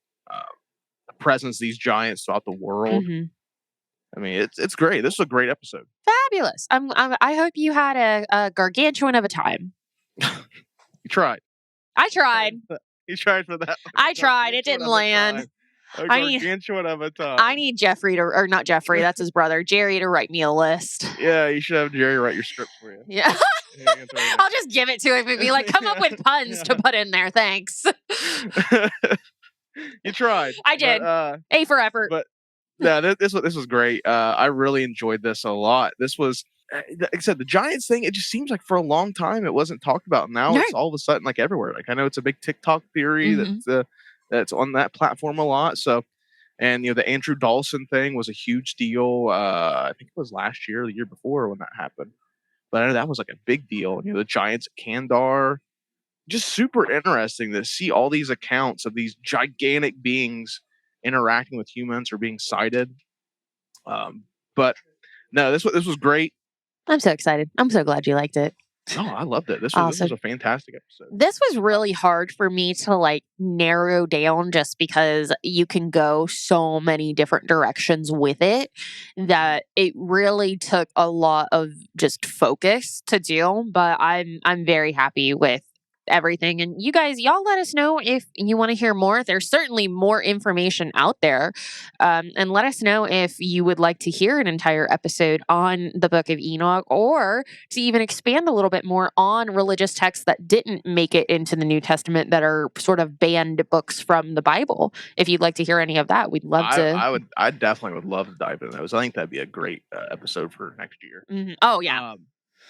presence of these giants throughout the world. I mean, it's great. This is a great episode. Fabulous. I hope you had a gargantuan of a time. You tried. I tried. You tried for that. I tried. It didn't land. A gargantuan of a time. I need Jeffrey or not Jeffrey, that's his brother, Jerry, to write me a list. Yeah, you should have Jerry write your script for you. Yeah. I'll just give it to him and be like, come up with puns to put in there. Thanks. You tried. I did. But, A for effort. But yeah, this was great. I really enjoyed this a lot. This was, like I said, the Giants thing, it just seems like for a long time it wasn't talked about. Now it's all of a sudden like everywhere. Like I know it's a big TikTok theory that's on that platform a lot. So, and the Andrew Dawson thing was a huge deal. I think it was last year, or the year before when that happened. But I know that was like a big deal. The Giants at Kandar, just super interesting to see all these accounts of these gigantic beings interacting with humans or being sighted. But no, this was great. I'm so excited. I'm so glad you liked it. Oh, I loved it. This was a fantastic episode. This was really hard for me to like narrow down just because you can go so many different directions with it that it really took a lot of just focus to do. But I'm very happy with everything. And you guys, y'all let us know if you want to hear more. There's certainly more information out there. And let us know if you would like to hear an entire episode on the Book of Enoch, or to even expand a little bit more on religious texts that didn't make it into the New Testament that are sort of banned books from the Bible. If you'd like to hear any of that, we'd love to. I definitely would love to dive into those. I think that'd be a great episode for next year. Mm-hmm. Oh, yeah.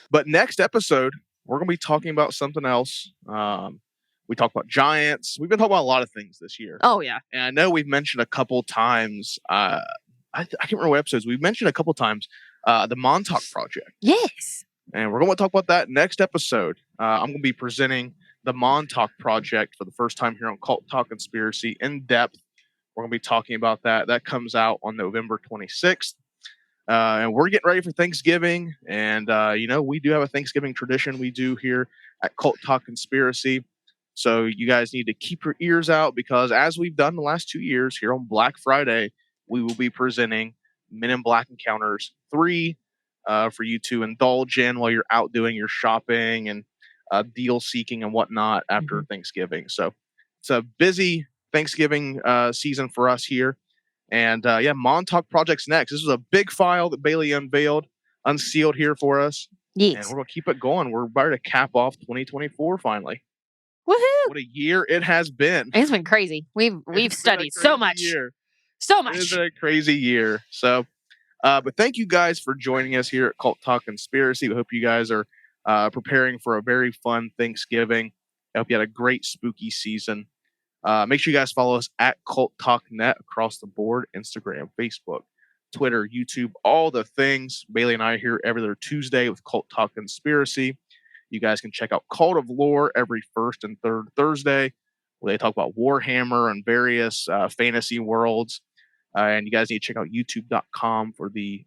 But next episode, we're going to be talking about something else. We talked about giants. We've been talking about a lot of things this year. Oh, yeah. And I know we've mentioned a couple times, I can't remember what episodes, we've mentioned a couple times the Montauk Project. Yes. And we're going to talk about that next episode. I'm going to be presenting the Montauk Project for the first time here on Cult Talk Conspiracy in depth. We're going to be talking about that. That comes out on November 26th. And we're getting ready for Thanksgiving. And, we do have a Thanksgiving tradition we do here at Cult Talk Conspiracy. So you guys need to keep your ears out, because as we've done the last 2 years here on Black Friday, we will be presenting Men in Black Encounters 3 for you to indulge in while you're out doing your shopping and deal seeking and whatnot after Thanksgiving. So it's a busy Thanksgiving season for us here. And Montauk Project's next. This was a big file that Bailey unsealed here for us. Yes. And we're going to keep it going. We're about to cap off 2024 finally. Woohoo! What a year it has been. It's been crazy. We've studied so much. So much. It's been a crazy year. So, but thank you guys for joining us here at Cult Talk Conspiracy. We hope you guys are preparing for a very fun Thanksgiving. I hope you had a great spooky season. Make sure you guys follow us at Cult Talk Net across the board: Instagram, Facebook, Twitter, YouTube, all the things. Bailey and I are here every other Tuesday with Cult Talk Conspiracy. You guys can check out Cult of Lore every first and third Thursday, where they talk about Warhammer and various fantasy worlds. And you guys need to check out youtube.com for the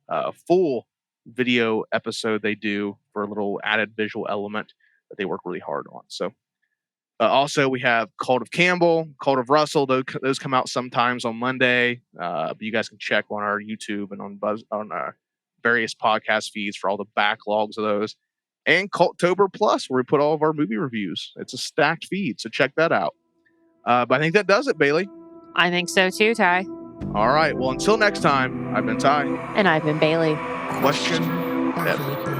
full video episode they do for a little added visual element that they work really hard on. So also we have Cult of Campbell, Cult of Russell. Those come out sometimes on Monday. But you guys can check on our YouTube and on various podcast feeds for all the backlogs of those. And Cultober Plus, where we put all of our movie reviews. It's a stacked feed, so check that out. But I think that does it, Bailey. I think so too, Ty. All right. Well, until next time, I've been Ty. And I've been Bailey. Question Never.